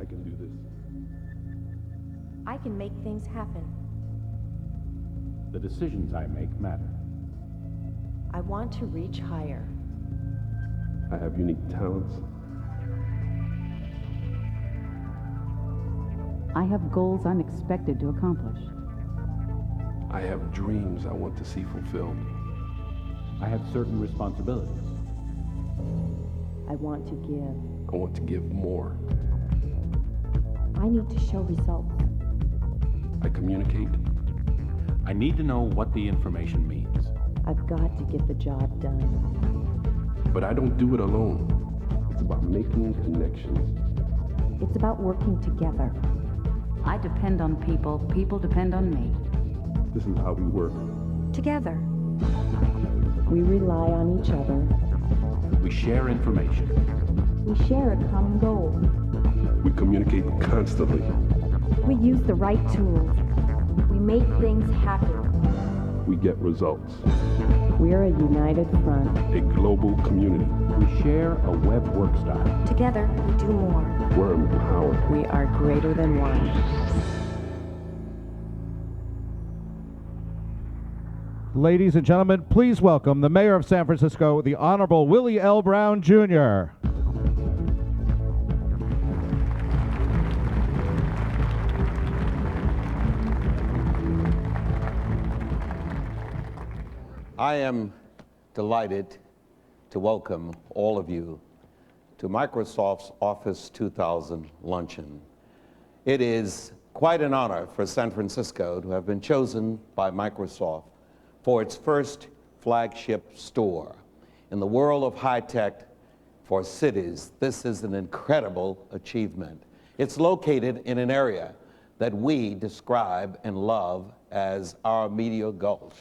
I can do this. I can make things happen. The decisions I make matter. I want to reach higher. I have unique talents. I have goals I'm expected to accomplish. I have dreams I want to see fulfilled. I have certain responsibilities. I want to give. I want to give more. I need to show results. I communicate. I need to know what the information means. I've got to get the job done. But I don't do it alone. It's about making connections. It's about working together. I depend on people. People depend on me. This is how we work. Together. We rely on each other. We share information. We share a common goal. We communicate constantly. We use the right tools. We make things happen. We get results. We're a united front. A global community. We share a web work style. Together, we do more. We're empowered. We are greater than one. Ladies and gentlemen, please welcome the Mayor of San Francisco, the Honorable Willie L. Brown, Jr. I am delighted to welcome all of you to Microsoft's Office 2000 luncheon. It is quite an honor for San Francisco to have been chosen by Microsoft for its first flagship store. In the world of high tech for cities, this is an incredible achievement. It's located in an area that we describe and love as our Media Gulch.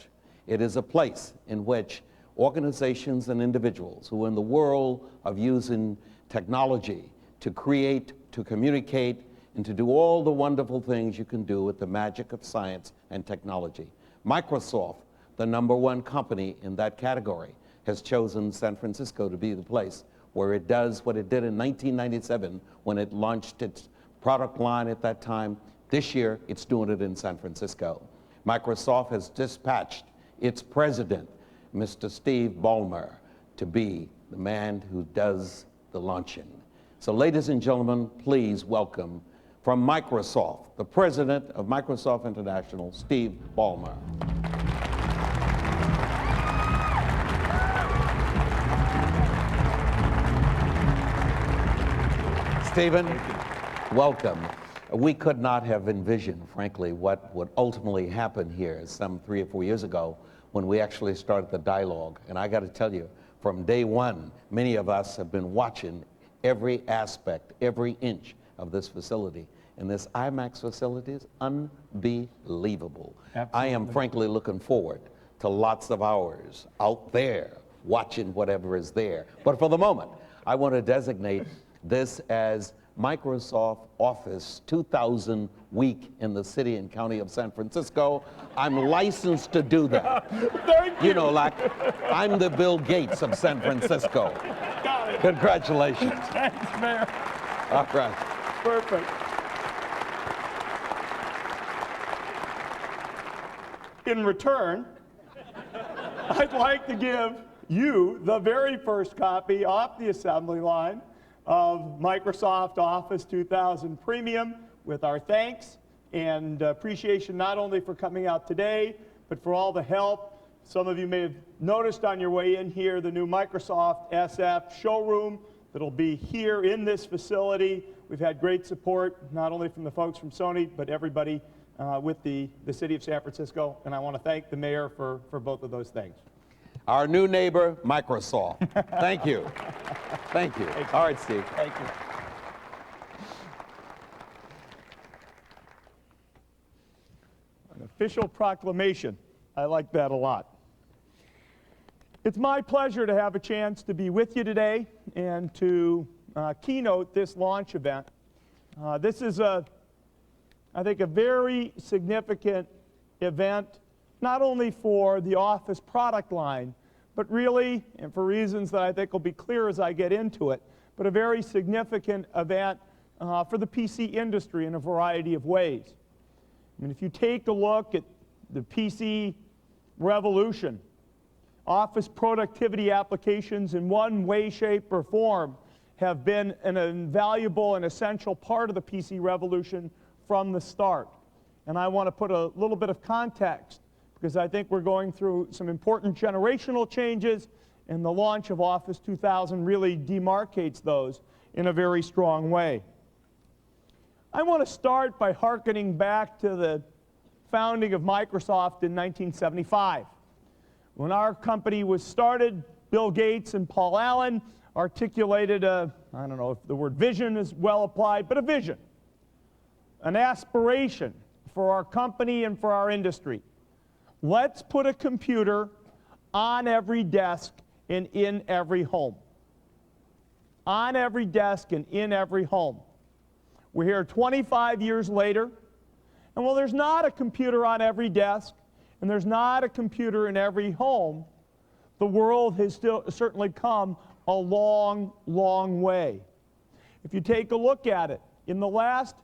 It is a place in which organizations and individuals who are in the world of using technology to create, to communicate, and to do all the wonderful things you can do with the magic of science and technology. Microsoft, the #1 company in that category, has chosen San Francisco to be the place where it does what it did in 1997 when it launched its product line at that time. This year, it's doing it in San Francisco. Microsoft has dispatched its president, Mr. Steve Ballmer, to be the man who does the luncheon. So ladies and gentlemen, please welcome from Microsoft, the president of Microsoft International, Steve Ballmer. Stephen, welcome. We could not have envisioned, frankly, what would ultimately happen here some 3 or 4 years ago when we actually started the dialogue. And I got to tell you, from day one, many of us have been watching every aspect, every inch of this facility. And this IMAX facility is unbelievable. Absolutely. I am frankly looking forward to lots of hours out there watching whatever is there. But for the moment, I want to designate this as Microsoft Office 2000 week in the city and county of San Francisco. I'm licensed to do that. Thank you. You know, like, I'm the Bill Gates of San Francisco. Got it. Congratulations. Thanks, Mayor. All right. Perfect. In return, I'd like to give you the very first copy off the assembly line of Microsoft Office 2000 Premium with our thanks and appreciation not only for coming out today, but for all the help. Some of you may have noticed on your way in here the new Microsoft SF showroom that'll be here in this facility. We've had great support, not only from the folks from Sony, but everybody with the city of San Francisco, and I want to thank the mayor for both of those things. Our new neighbor, Microsoft. Thank you. Thank you. All right, Steve. Thank you. An official proclamation. I like that a lot. It's my pleasure to have a chance to be with you today and to keynote this launch event. This is, I think, a very significant event, not only for the Office product line, but really, and for reasons that I think will be clear as I get into it, but a very significant event for the PC industry in a variety of ways. I mean, if you take a look at the PC revolution, office productivity applications in one way, shape, or form have been an invaluable and essential part of the PC revolution from the start. And I want to put a little bit of context because I think we're going through some important generational changes, and the launch of Office 2000 really demarcates those in a very strong way. I want to start by hearkening back to the founding of Microsoft in 1975. When our company was started, Bill Gates and Paul Allen articulated a, I don't know if the word vision is well applied, but a vision, an aspiration for our company and for our industry. Let's put a computer on every desk and in every home. On every desk and in every home. We're here 25 years later, and while there's not a computer on every desk, and there's not a computer in every home, the world has certainly come a long, long way. If you take a look at it, in the last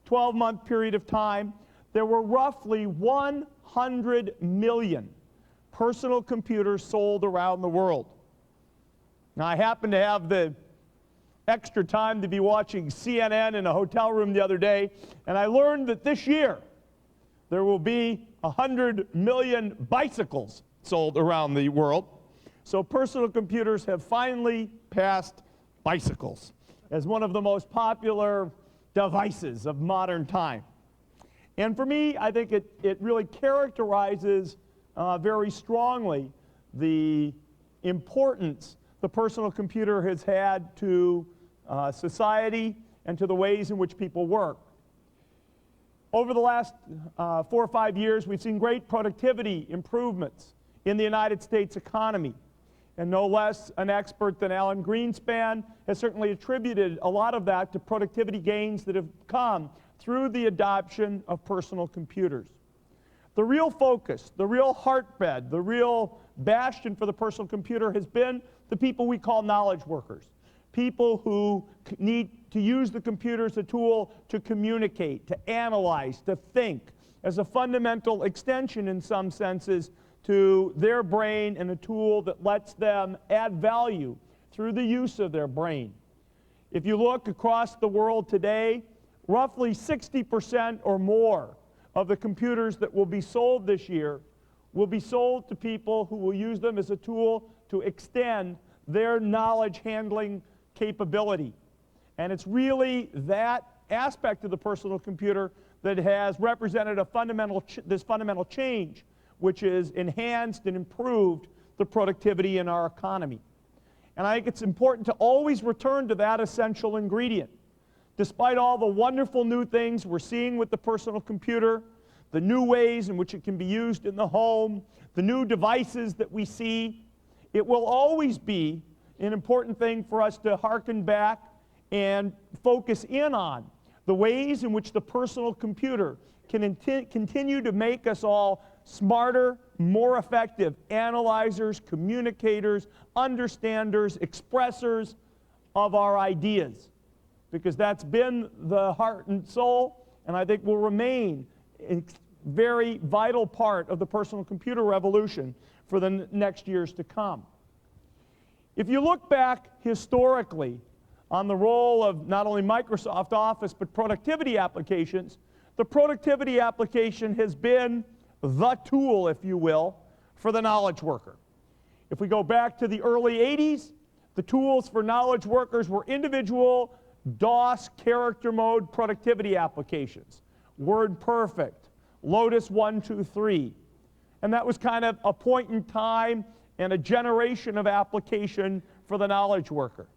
12-month period of time, there were roughly 100 million personal computers sold around the world. Now, I happen to have the extra time to be watching CNN in a hotel room the other day, and I learned that this year there will be 100 million bicycles sold around the world. So personal computers have finally passed bicycles as one of the most popular devices of modern time. And for me, I think it really characterizes very strongly the importance the personal computer has had to society and to the ways in which people work. Over the last 4 or 5 years, we've seen great productivity improvements in the United States economy. And no less an expert than Alan Greenspan has certainly attributed a lot of that to productivity gains that have come through the adoption of personal computers. The real focus, the real heartbed, the real bastion for the personal computer has been the people we call knowledge workers. People who need to use the computer as a tool to communicate, to analyze, to think, as a fundamental extension in some senses to their brain and a tool that lets them add value through the use of their brain. If you look across the world today, roughly 60% or more of the computers that will be sold this year will be sold to people who will use them as a tool to extend their knowledge handling capability. And it's really that aspect of the personal computer that has represented this fundamental change, which has enhanced and improved the productivity in our economy. And I think it's important to always return to that essential ingredient. Despite all the wonderful new things we're seeing with the personal computer, the new ways in which it can be used in the home, the new devices that we see, it will always be an important thing for us to hearken back and focus in on the ways in which the personal computer can continue to make us all smarter, more effective analyzers, communicators, understanders, expressors of our ideas. Because that's been the heart and soul, and I think will remain a very vital part of the personal computer revolution for the next years to come. If you look back historically on the role of not only Microsoft Office but productivity applications, the productivity application has been the tool, if you will, for the knowledge worker. If we go back to the early 80s, the tools for knowledge workers were individual DOS character mode productivity applications. WordPerfect, Lotus 123. And that was kind of a point in time and a generation of application for the knowledge worker.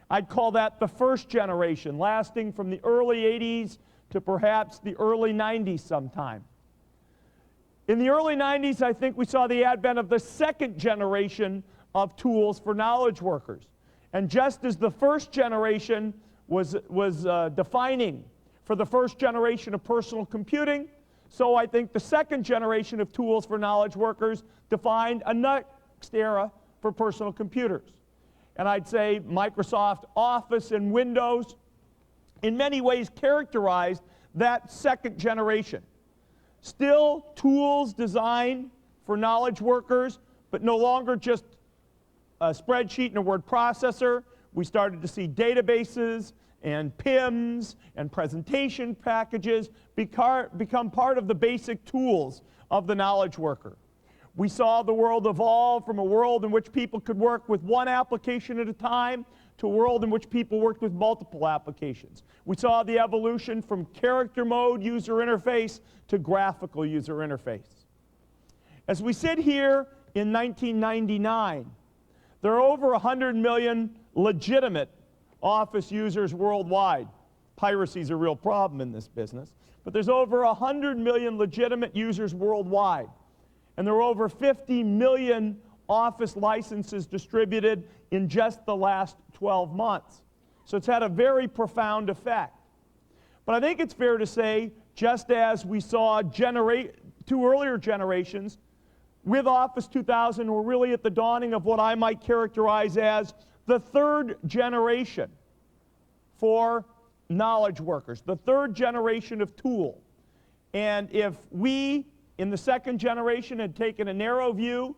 I'd call that the first generation, lasting from the early 80s to perhaps the early 90s sometime. In the early 90s, I think we saw the advent of the second generation of tools for knowledge workers. And just as the first generation was defining for the first generation of personal computing, so I think the second generation of tools for knowledge workers defined a next era for personal computers. And I'd say Microsoft Office and Windows in many ways characterized that second generation. Still tools designed for knowledge workers, but no longer just a spreadsheet and a word processor. We started to see databases and PIMs and presentation packages become part of the basic tools of the knowledge worker. We saw the world evolve from a world in which people could work with one application at a time to a world in which people worked with multiple applications. We saw the evolution from character mode user interface to graphical user interface. As we sit here in 1999, there are over 100 million legitimate Office users worldwide. Piracy is a real problem in this business, but there's over 100 million legitimate users worldwide. And there are over 50 million Office licenses distributed in just the last 12 months. So it's had a very profound effect. But I think it's fair to say, just as we saw two earlier generations with Office 2000 were really at the dawning of what I might characterize as the third generation for knowledge workers, the third generation of tool. And if we, in the second generation, had taken a narrow view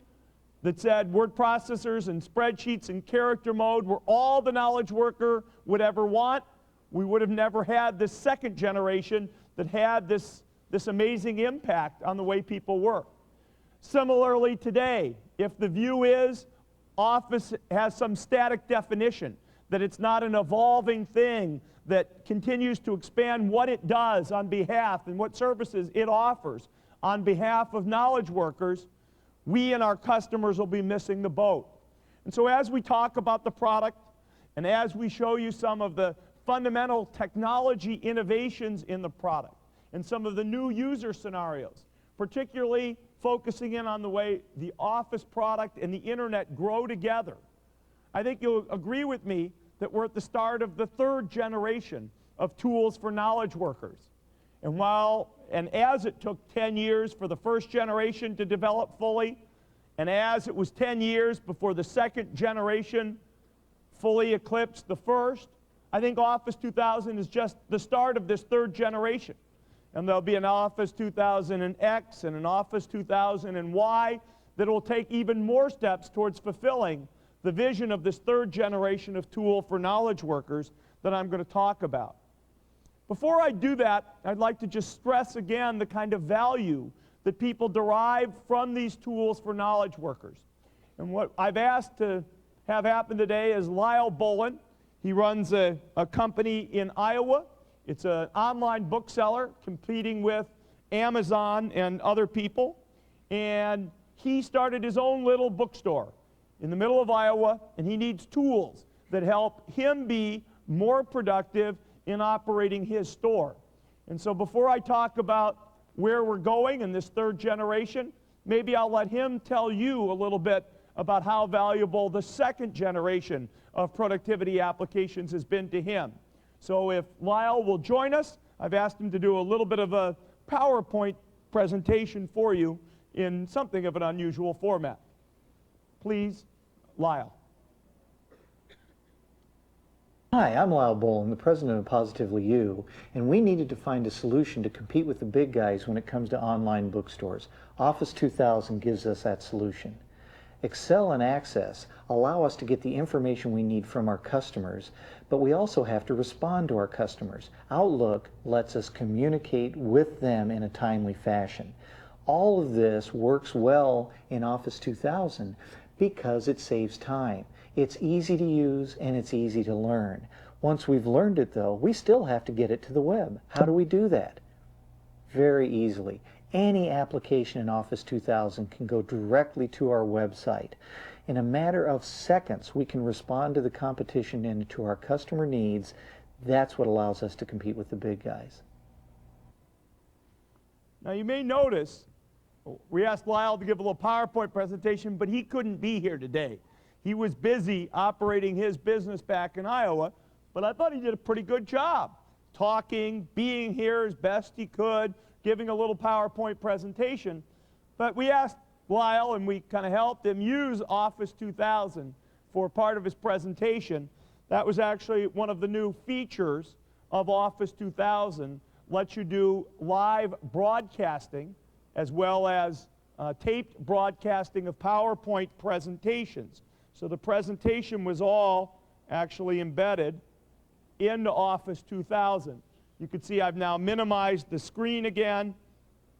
that said word processors and spreadsheets and character mode were all the knowledge worker would ever want, we would have never had this second generation that had this amazing impact on the way people work. Similarly today, if the view is Office has some static definition, that it's not an evolving thing that continues to expand what it does on behalf and what services it offers on behalf of knowledge workers, we and our customers will be missing the boat. And so as we talk about the product and as we show you some of the fundamental technology innovations in the product and some of the new user scenarios, particularly focusing in on the way the Office product and the internet grow together, I think you'll agree with me that we're at the start of the third generation of tools for knowledge workers. And as it took 10 years for the first generation to develop fully, and as it was 10 years before the second generation fully eclipsed the first, I think Office 2000 is just the start of this third generation. And there'll be an Office 2000X and an Office 2000Y that will take even more steps towards fulfilling the vision of this third generation of tool for knowledge workers that I'm going to talk about. Before I do that, I'd like to just stress again the kind of value that people derive from these tools for knowledge workers. And what I've asked to have happen today is Lyle Bolin. He runs a company in Iowa. It's an online bookseller competing with Amazon and other people. And he started his own little bookstore in the middle of Iowa, and he needs tools that help him be more productive in operating his store. And so before I talk about where we're going in this third generation, maybe I'll let him tell you a little bit about how valuable the second generation of productivity applications has been to him. So if Lyle will join us, I've asked him to do a little bit of a PowerPoint presentation for you in something of an unusual format. Please, Lyle. Hi, I'm Lyle Bolin, the president of Positively You, and we needed to find a solution to compete with the big guys when it comes to online bookstores. Office 2000 gives us that solution. Excel and Access allow us to get the information we need from our customers, but we also have to respond to our customers. Outlook lets us communicate with them in a timely fashion. All of this works well in Office 2000 because it saves time. It's easy to use and it's easy to learn. Once we've learned it though, we still have to get it to the web. How do we do that? Very easily. Any application in Office 2000 can go directly to our website. In a matter of seconds, we can respond to the competition and to our customer needs. That's what allows us to compete with the big guys. Now you may notice, we asked Lyle to give a little PowerPoint presentation, but he couldn't be here today. He was busy operating his business back in Iowa, but I thought he did a pretty good job talking, being here as best he could, giving a little PowerPoint presentation. But we asked Lyle, and we kind of helped him use Office 2000 for part of his presentation. That was actually one of the new features of Office 2000 lets you do live broadcasting as well as taped broadcasting of PowerPoint presentations. So the presentation was all actually embedded into Office 2000. You can see I've now minimized the screen again,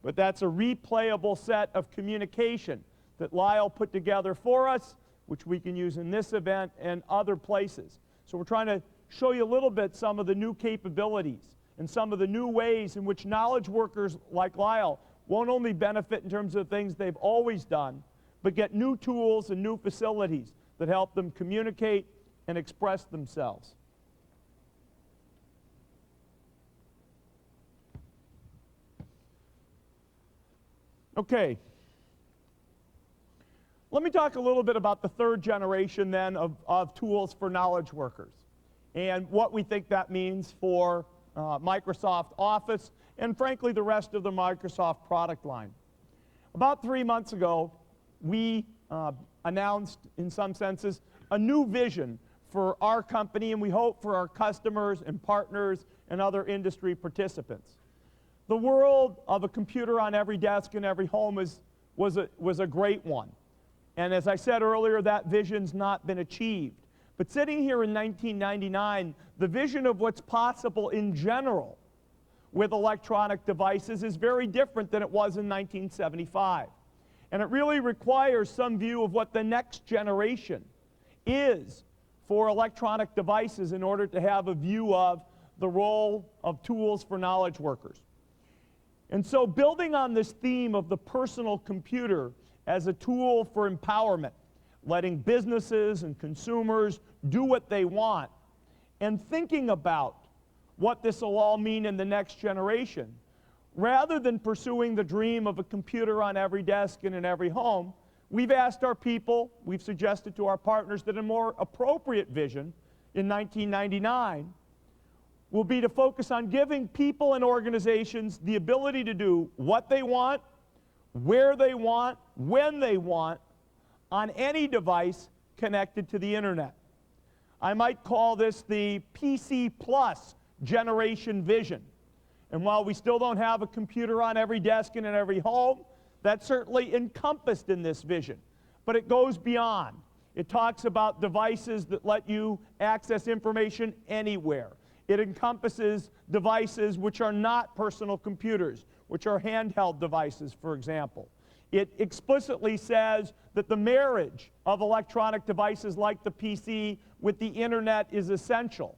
but that's a replayable set of communication that Lyle put together for us, which we can use in this event and other places. So we're trying to show you a little bit some of the new capabilities and some of the new ways in which knowledge workers like Lyle won't only benefit in terms of things they've always done, but get new tools and new facilities that help them communicate and express themselves. Okay. Let me talk a little bit about the third generation then of tools for knowledge workers and what we think that means for Microsoft Office and frankly the rest of the Microsoft product line. About 3 months ago, we announced, in some senses, a new vision for our company and we hope for our customers and partners and other industry participants. The world of a computer on every desk in every home was a great one. And as I said earlier, that vision's not been achieved. But sitting here in 1999, the vision of what's possible in general with electronic devices is very different than it was in 1975. And it really requires some view of what the next generation is for electronic devices in order to have a view of the role of tools for knowledge workers. And so building on this theme of the personal computer as a tool for empowerment, letting businesses and consumers do what they want, and thinking about what this will all mean in the next generation, rather than pursuing the dream of a computer on every desk and in every home, we've asked our people, we've suggested to our partners that a more appropriate vision in 1999 will be to focus on giving people and organizations the ability to do what they want, where they want, when they want, on any device connected to the internet. I might call this the PC Plus generation vision. And while we still don't have a computer on every desk and in every home, that's certainly encompassed in this vision. But it goes beyond. It talks about devices that let you access information anywhere. It encompasses devices which are not personal computers, which are handheld devices, for example. It explicitly says that the marriage of electronic devices like the PC with the internet is essential.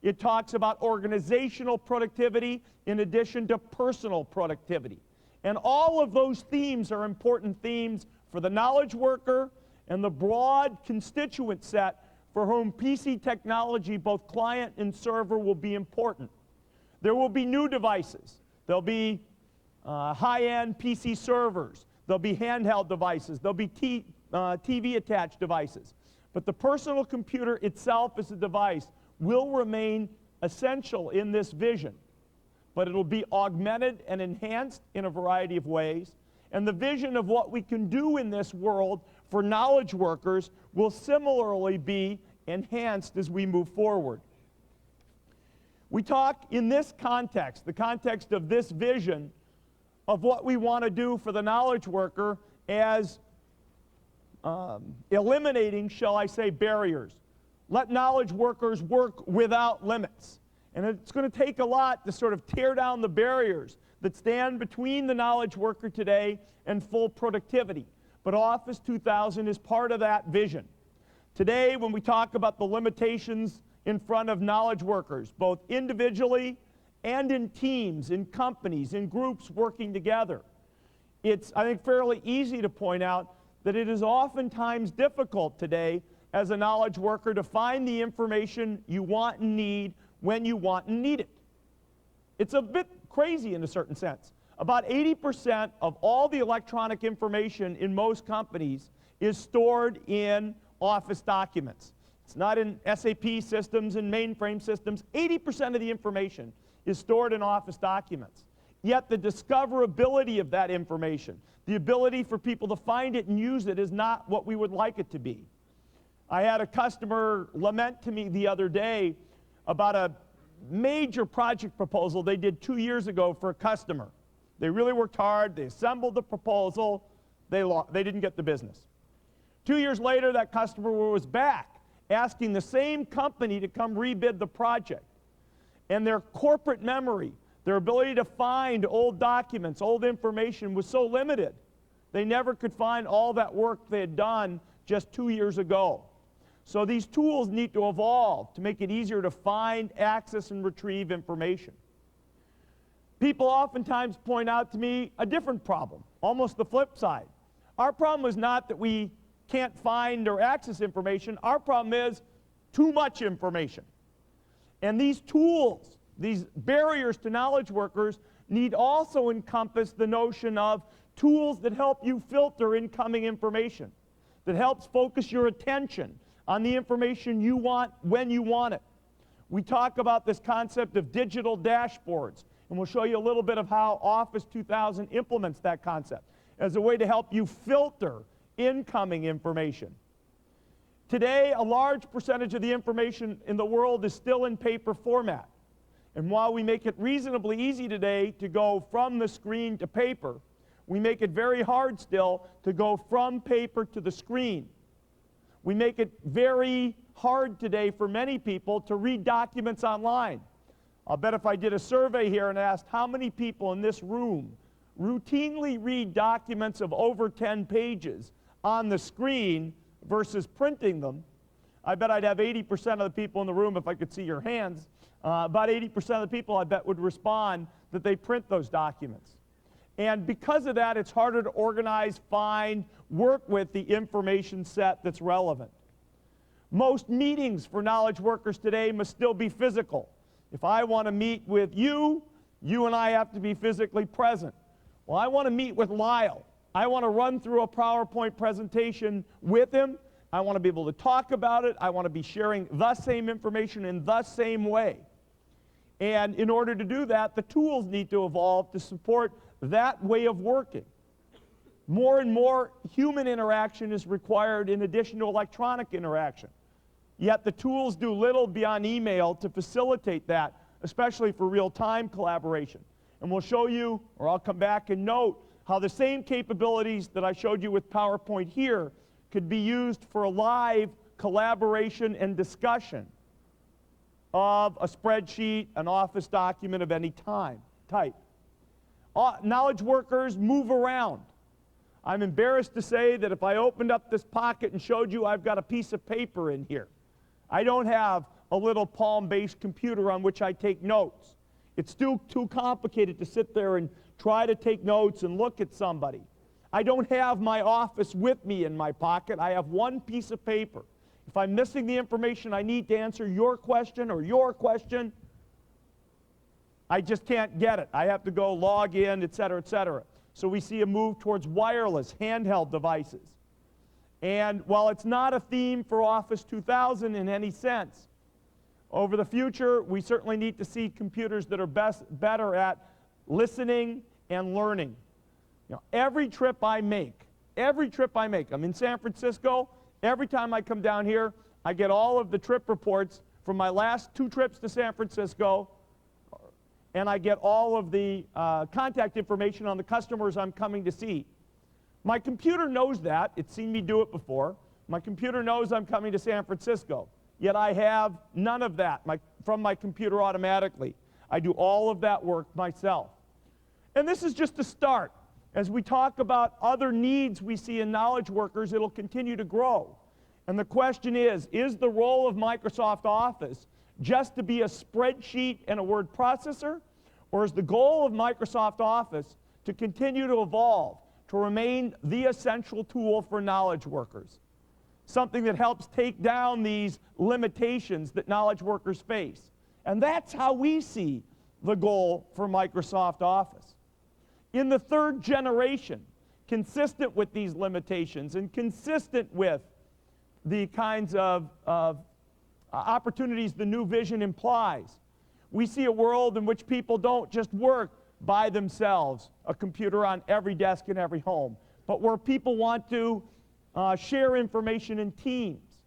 It talks about organizational productivity in addition to personal productivity. And all of those themes are important themes for the knowledge worker and the broad constituent set for whom PC technology, both client and server, will be important. There will be new devices. There'll be high-end PC servers. There'll be handheld devices. There'll be TV-attached devices. But the personal computer itself as a device will remain essential in this vision. But it'll be augmented and enhanced in a variety of ways. And the vision of what we can do in this world for knowledge workers will similarly be enhanced as we move forward. We talk in this context, the context of this vision, of what we want to do for the knowledge worker as eliminating, shall I say, barriers. Let knowledge workers work without limits. And it's going to take a lot to sort of tear down the barriers that stand between the knowledge worker today and full productivity. But Office 2000 is part of that vision. Today, when we talk about the limitations in front of knowledge workers, both individually and in teams, in companies, in groups working together, it's, I think, fairly easy to point out that it is oftentimes difficult today as a knowledge worker to find the information you want and need when you want and need it. It's a bit crazy in a certain sense. About 80% of all the electronic information in most companies is stored in Office documents. It's not in SAP systems and mainframe systems. 80% of the information is stored in Office documents. Yet the discoverability of that information, the ability for people to find it and use it, is not what we would like it to be. I had a customer lament to me the other day about major project proposal they did 2 years ago for a customer. They really worked hard. They assembled the proposal. They didn't get the business. 2 years later, that customer was back asking the same company to come rebid the project. And their corporate memory, their ability to find old documents, old information was so limited. They never could find all that work they had done just 2 years ago. So these tools need to evolve to make it easier to find, access, and retrieve information. People oftentimes point out to me a different problem, almost the flip side. Our problem is not that we can't find or access information. Our problem is too much information. And these tools, these barriers to knowledge workers, need also encompass the notion of tools that help you filter incoming information, that helps focus your attention on the information you want when you want it. We talk about this concept of digital dashboards, and we'll show you a little bit of how Office 2000 implements that concept as a way to help you filter incoming information. Today, a large percentage of the information in the world is still in paper format. And while we make it reasonably easy today to go from the screen to paper, we make it very hard still to go from paper to the screen. We make it very hard today for many people to read documents online. I'll bet if I did a survey here and asked how many people in this room routinely read documents of over 10 pages on the screen versus printing them, I bet I'd have 80% of the people in the room, if I could see your hands, about 80% of the people I bet would respond that they print those documents. And because of that, it's harder to organize, find, work with the information set that's relevant. Most meetings for knowledge workers today must still be physical. If I want to meet with you, you and I have to be physically present. Well, I want to meet with Lyle. I want to run through a PowerPoint presentation with him. I want to be able to talk about it. I want to be sharing the same information in the same way. And in order to do that, the tools need to evolve to support that way of working. More and more human interaction is required in addition to electronic interaction. Yet the tools do little beyond email to facilitate that, especially for real-time collaboration. And we'll show you, or I'll come back and note, how the same capabilities that I showed you with PowerPoint here could be used for a live collaboration and discussion of a spreadsheet, an Office document of any type. Knowledge workers move around. I'm embarrassed to say that if I opened up this pocket and showed you I've got a piece of paper in here, I don't have a little Palm-based computer on which I take notes. It's still too complicated to sit there and try to take notes and look at somebody. I don't have my Office with me in my pocket. I have one piece of paper. If I'm missing the information I need to answer your question or your question, I just can't get it. I have to go log in, et cetera, et cetera. So we see a move towards wireless handheld devices. And while it's not a theme for Office 2000 in any sense, over the future, we certainly need to see computers that are better at listening and learning. You know, every trip I make, I'm in San Francisco, every time I come down here, I get all of the trip reports from my last 2 trips to San Francisco, and I get all of the contact information on the customers I'm coming to see. My computer knows that. It's seen me do it before. My computer knows I'm coming to San Francisco, yet I have none of that from my computer automatically. I do all of that work myself. And this is just a start. As we talk about other needs we see in knowledge workers, it'll continue to grow. And the question is the role of Microsoft Office just to be a spreadsheet and a word processor? Or is the goal of Microsoft Office to continue to evolve, to remain the essential tool for knowledge workers? Something that helps take down these limitations that knowledge workers face. And that's how we see the goal for Microsoft Office. In the 3rd generation, consistent with these limitations and consistent with the kinds of opportunities the new vision implies, we see a world in which people don't just work by themselves, a computer on every desk in every home, but where people want to share information in teams.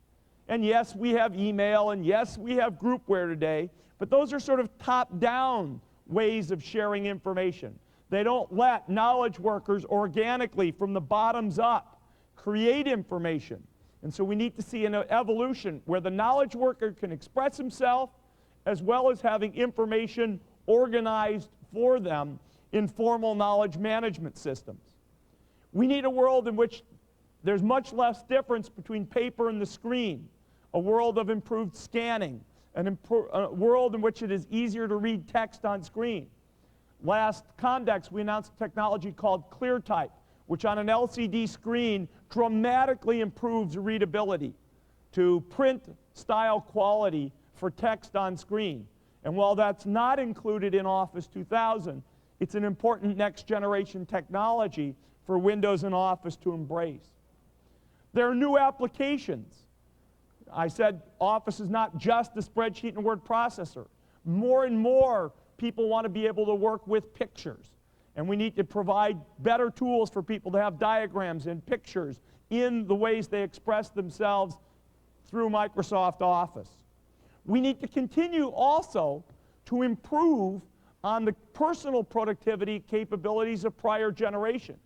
And yes, we have email, and yes, we have groupware today, But those are sort of top-down ways of sharing information. They don't let knowledge workers organically, from the bottoms up, create information. And so we need to see an evolution where the knowledge worker can express himself as well as having information organized for them in formal knowledge management systems. We need a world in which there's much less difference between paper and the screen, a world of improved scanning, a world in which it is easier to read text on screen. Last Condex, we announced a technology called ClearType, which on an LCD screen dramatically improves readability to print style quality for text on screen. And while that's not included in Office 2000, it's an important next generation technology for Windows and Office to embrace. There are new applications. I said Office is not just a spreadsheet and word processor. More and more people want to be able to work with pictures. And we need to provide better tools for people to have diagrams and pictures in the ways they express themselves through Microsoft Office. We need to continue also to improve on the personal productivity capabilities of prior generations.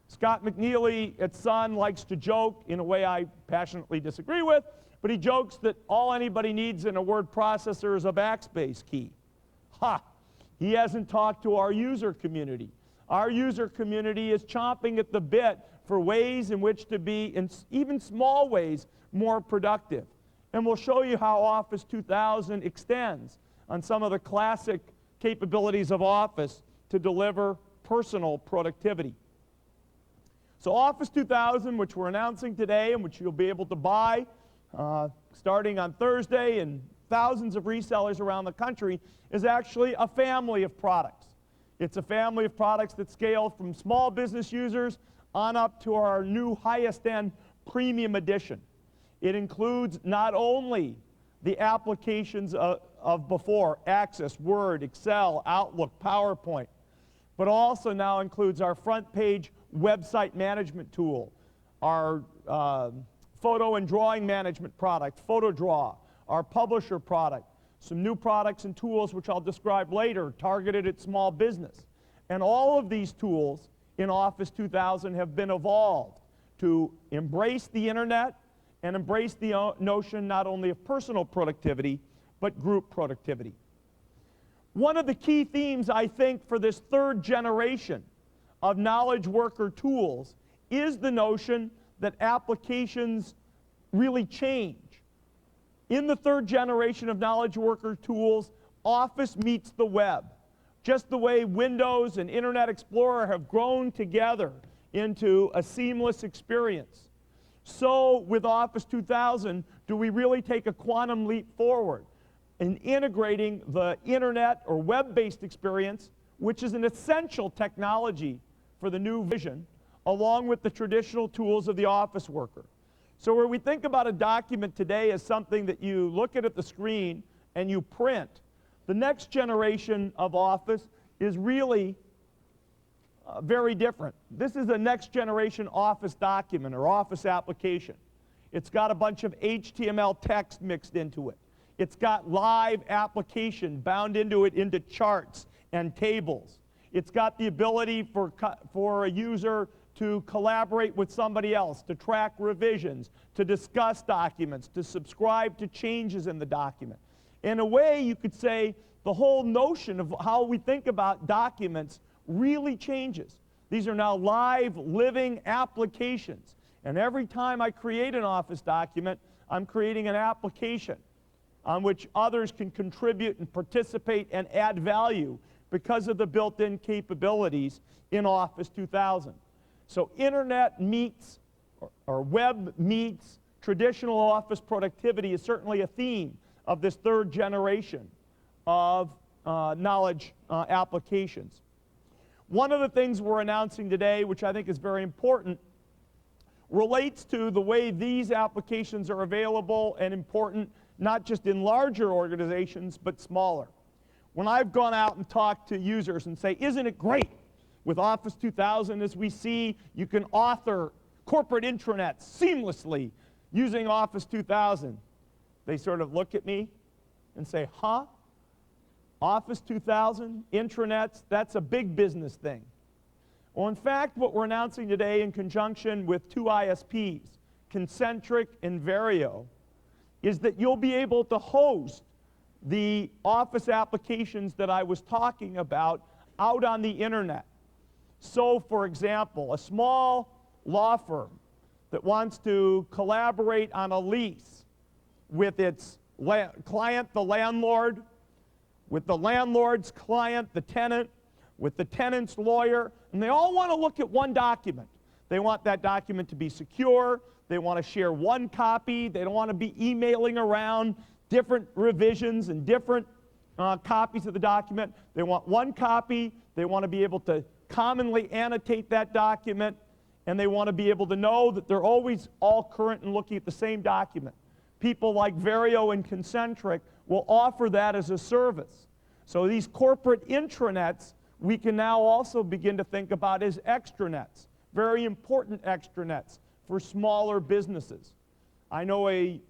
Scott McNeely at Sun likes to joke in a way I passionately disagree with, but he jokes that all anybody needs in a word processor is a backspace key. Ha! He hasn't talked to our user community. Our user community is chomping at the bit for ways in which to be, in even small ways, more productive. And we'll show you how Office 2000 extends on some of the classic capabilities of Office to deliver personal productivity. So Office 2000, which we're announcing today and which you'll be able to buy starting on Thursday in thousands of resellers around the country, is actually a family of products. It's a family of products that scale from small business users on up to our new highest end premium edition. It includes not only the applications of before, Access, Word, Excel, Outlook, PowerPoint, but also now includes our front page website management tool, our photo and drawing management product, PhotoDraw, our publisher product, some new products and tools which I'll describe later, targeted at small business. And all of these tools in Office 2000 have been evolved to embrace the internet and embrace the notion not only of personal productivity, but group productivity. One of the key themes, I think, for this third generation of knowledge worker tools is the notion that applications really change. In the third generation of knowledge worker tools, Office meets the web. Just the way Windows and Internet Explorer have grown together into a seamless experience. So with Office 2000, do we really take a quantum leap forward in integrating the internet or web-based experience, which is an essential technology for the new vision, along with the traditional tools of the office worker. So where we think about a document today as something that you look at the screen and you print, the next generation of Office is really very different. This is a next generation Office document or Office application. It's got a bunch of HTML text mixed into it. It's got live application bound into it into charts and tables. It's got the ability for a user to collaborate with somebody else, to track revisions, to discuss documents, to subscribe to changes in the document. In a way, you could say the whole notion of how we think about documents really changes. These are now live, living applications. And every time I create an Office document, I'm creating an application on which others can contribute and participate and add value because of the built-in capabilities in Office 2000. So internet meets, or web meets, traditional office productivity is certainly a theme of this third generation of knowledge applications. One of the things we're announcing today, which I think is very important, relates to the way these applications are available and important, not just in larger organizations, but smaller. When I've gone out and talked to users and say, isn't it great? With Office 2000, as we see, you can author corporate intranets seamlessly using Office 2000. They sort of look at me and say, huh? Office 2000, intranets, that's a big business thing. Well, in fact, what we're announcing today in conjunction with two ISPs, Concentric and Vario, is that you'll be able to host the Office applications that I was talking about out on the internet. So, for example, a small law firm that wants to collaborate on a lease with its client, the landlord, with the landlord's client, the tenant, with the tenant's lawyer, and they all want to look at one document. They want that document to be secure. They want to share one copy. They don't want to be emailing around different revisions and different copies of the document. They want one copy. They want to be able to commonly annotate that document, and they want to be able to know that they're always all current and looking at the same document. People like Vario and Concentric will offer that as a service. So these corporate intranets we can now also begin to think about as extranets, very important extranets for smaller businesses. I know a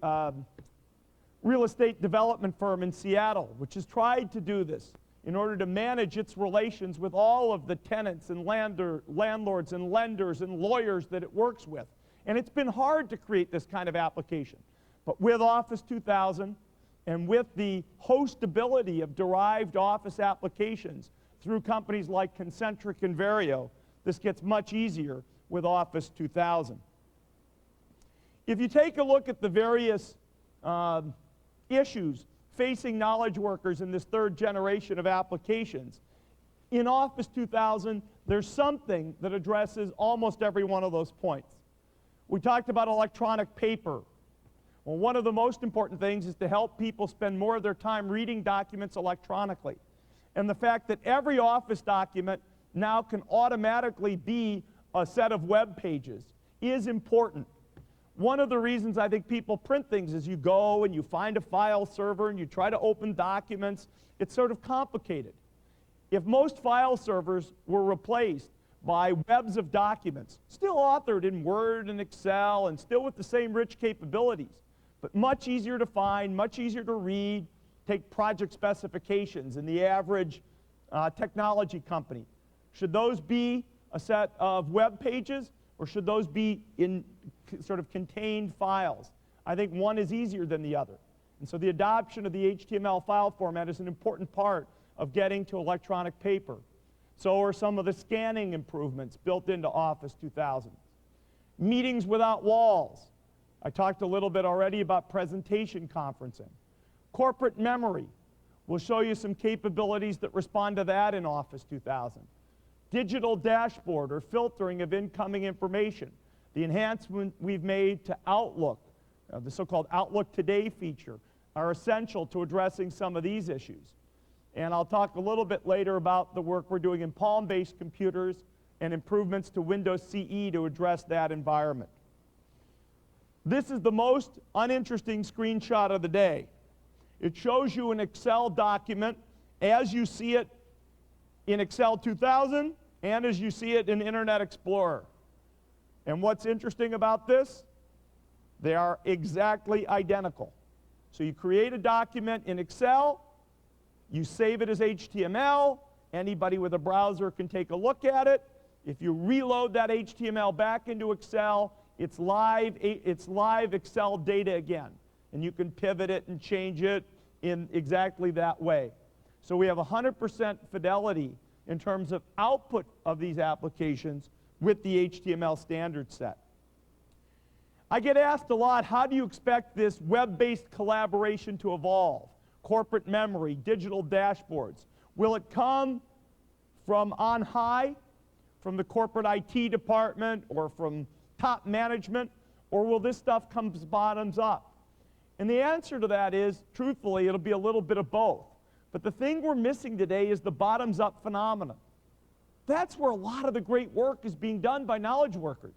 real estate development firm in Seattle which has tried to do this in order to manage its relations with all of the tenants and landlords and lenders and lawyers that it works with. And it's been hard to create this kind of application. But with Office 2000 and with the hostability of derived Office applications through companies like Concentric and Vario, this gets much easier with Office 2000. If you take a look at the various issues facing knowledge workers in this third generation of applications, in Office 2000, there's something that addresses almost every one of those points. We talked about electronic paper. Well, one of the most important things is to help people spend more of their time reading documents electronically. And the fact that every Office document now can automatically be a set of web pages is important. One of the reasons I think people print things is you go and you find a file server and you try to open documents. It's sort of complicated. If most file servers were replaced by webs of documents, still authored in Word and Excel and still with the same rich capabilities, but much easier to find, much easier to read, take project specifications in the average technology company. Should those be a set of web pages, or should those be in sort of contained files? I think one is easier than the other. And so the adoption of the HTML file format is an important part of getting to electronic paper. So are some of the scanning improvements built into Office 2000. Meetings without walls. I talked a little bit already about presentation conferencing. Corporate memory. We'll show you some capabilities that respond to that in Office 2000. Digital dashboard or filtering of incoming information. The enhancement we've made to Outlook, the so-called Outlook Today feature, are essential to addressing some of these issues. And I'll talk a little bit later about the work we're doing in Palm-based computers and improvements to Windows CE to address that environment. This is the most uninteresting screenshot of the day. It shows you an Excel document as you see it in Excel 2000 and as you see it in Internet Explorer. And what's interesting about this? They are exactly identical. So you create a document in Excel, you save it as HTML, anybody with a browser can take a look at it. If you reload that HTML back into Excel, it's live Excel data again. And you can pivot it and change it in exactly that way. So we have 100% fidelity in terms of output of these applications with the HTML standard set. I get asked a lot, how do you expect this web-based collaboration to evolve? Corporate memory, digital dashboards. Will it come from on high, from the corporate IT department or from top management, or will this stuff come bottoms up? And the answer to that is, truthfully, it'll be a little bit of both. But the thing we're missing today is the bottoms-up phenomenon. That's where a lot of the great work is being done by knowledge workers.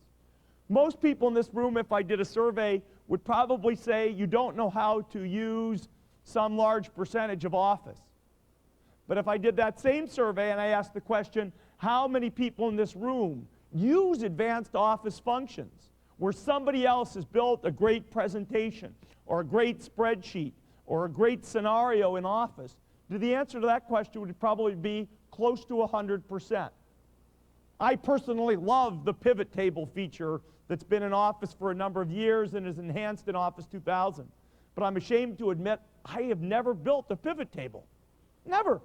Most people in this room, if I did a survey, would probably say you don't know how to use some large percentage of Office. But if I did that same survey and I asked the question, how many people in this room use advanced Office functions where somebody else has built a great presentation or a great spreadsheet or a great scenario in Office, The answer to that question would probably be close to 100%. I personally love the pivot table feature that's been in Office for a number of years and is enhanced in Office 2000. But I'm ashamed to admit I have never built a pivot table. Never.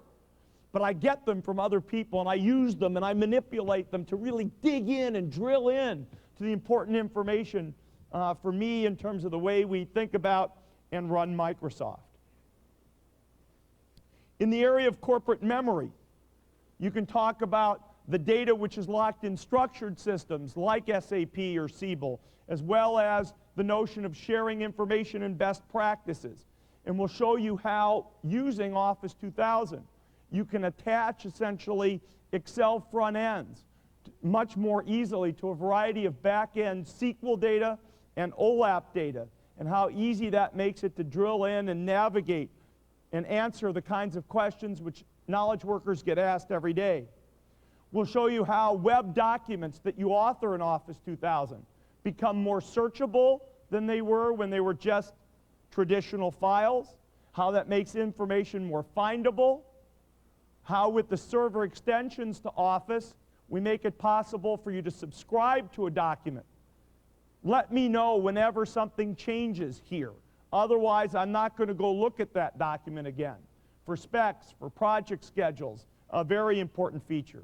But I get them from other people, and I use them, and I manipulate them to really dig in and drill in to the important information for me in terms of the way we think about and run Microsoft. In the area of corporate memory, you can talk about the data which is locked in structured systems like SAP or Siebel, as well as the notion of sharing information and best practices. And we'll show you how, using Office 2000, you can attach essentially Excel front ends much more easily to a variety of back-end SQL data and OLAP data, and how easy that makes it to drill in and navigate and answer the kinds of questions which knowledge workers get asked every day. We'll show you how web documents that you author in Office 2000 become more searchable than they were when they were just traditional files, how that makes information more findable, how with the server extensions to Office, we make it possible for you to subscribe to a document. Let me know whenever something changes here. Otherwise, I'm not going to go look at that document again. For specs, for project schedules, a very important feature.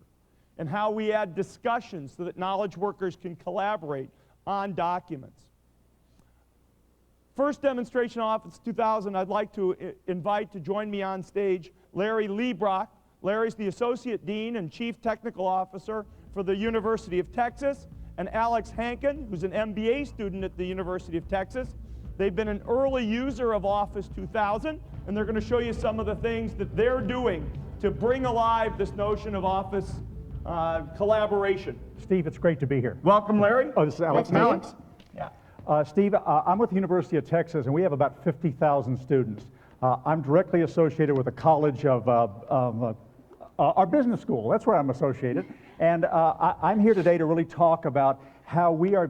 And how we add discussions so that knowledge workers can collaborate on documents. First demonstration of Office 2000, I'd like to invite to join me on stage Larry Liebrock. Larry's the Associate Dean and Chief Technical Officer for the University of Texas, and Alex Hankin, who's an MBA student at the University of Texas. They've been an early user of Office 2000, and they're going to show you some of the things that they're doing to bring alive this notion of Office collaboration. Steve, it's great to be here. Welcome, Larry. Oh, this is Alex. Alex. Yeah. Steve, I'm with the University of Texas, and we have about 50,000 students. I'm directly associated with the College of our business school. That's where I'm associated. And I'm here today to really talk about how we are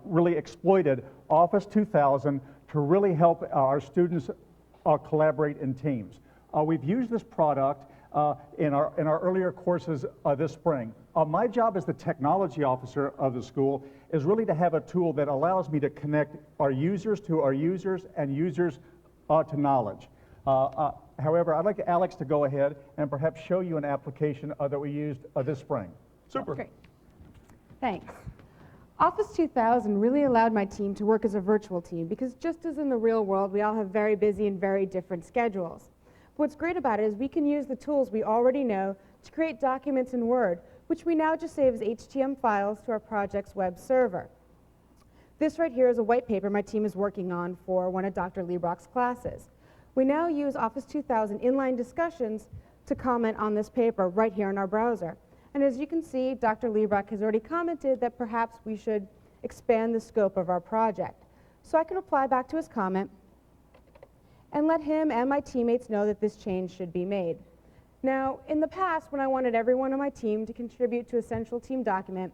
really exploited Office 2000 to really help our students collaborate in teams. We've used this product in our earlier courses this spring. My job as the technology officer of the school is really to have a tool that allows me to connect our users to our users and users to knowledge. However, I'd like Alex to go ahead and perhaps show you an application that we used this spring. Super. Great. Thanks. Office 2000 really allowed my team to work as a virtual team because just as in the real world, we all have very busy and very different schedules. But what's great about it is we can use the tools we already know to create documents in Word, which we now just save as HTML files to our project's web server. This right here is a white paper my team is working on for one of Dr. Liebrock's classes. We now use Office 2000 inline discussions to comment on this paper right here in our browser. And as you can see, Dr. Liebrock has already commented that perhaps we should expand the scope of our project. So I can reply back to his comment and let him and my teammates know that this change should be made. Now, in the past, when I wanted everyone on my team to contribute to a central team document,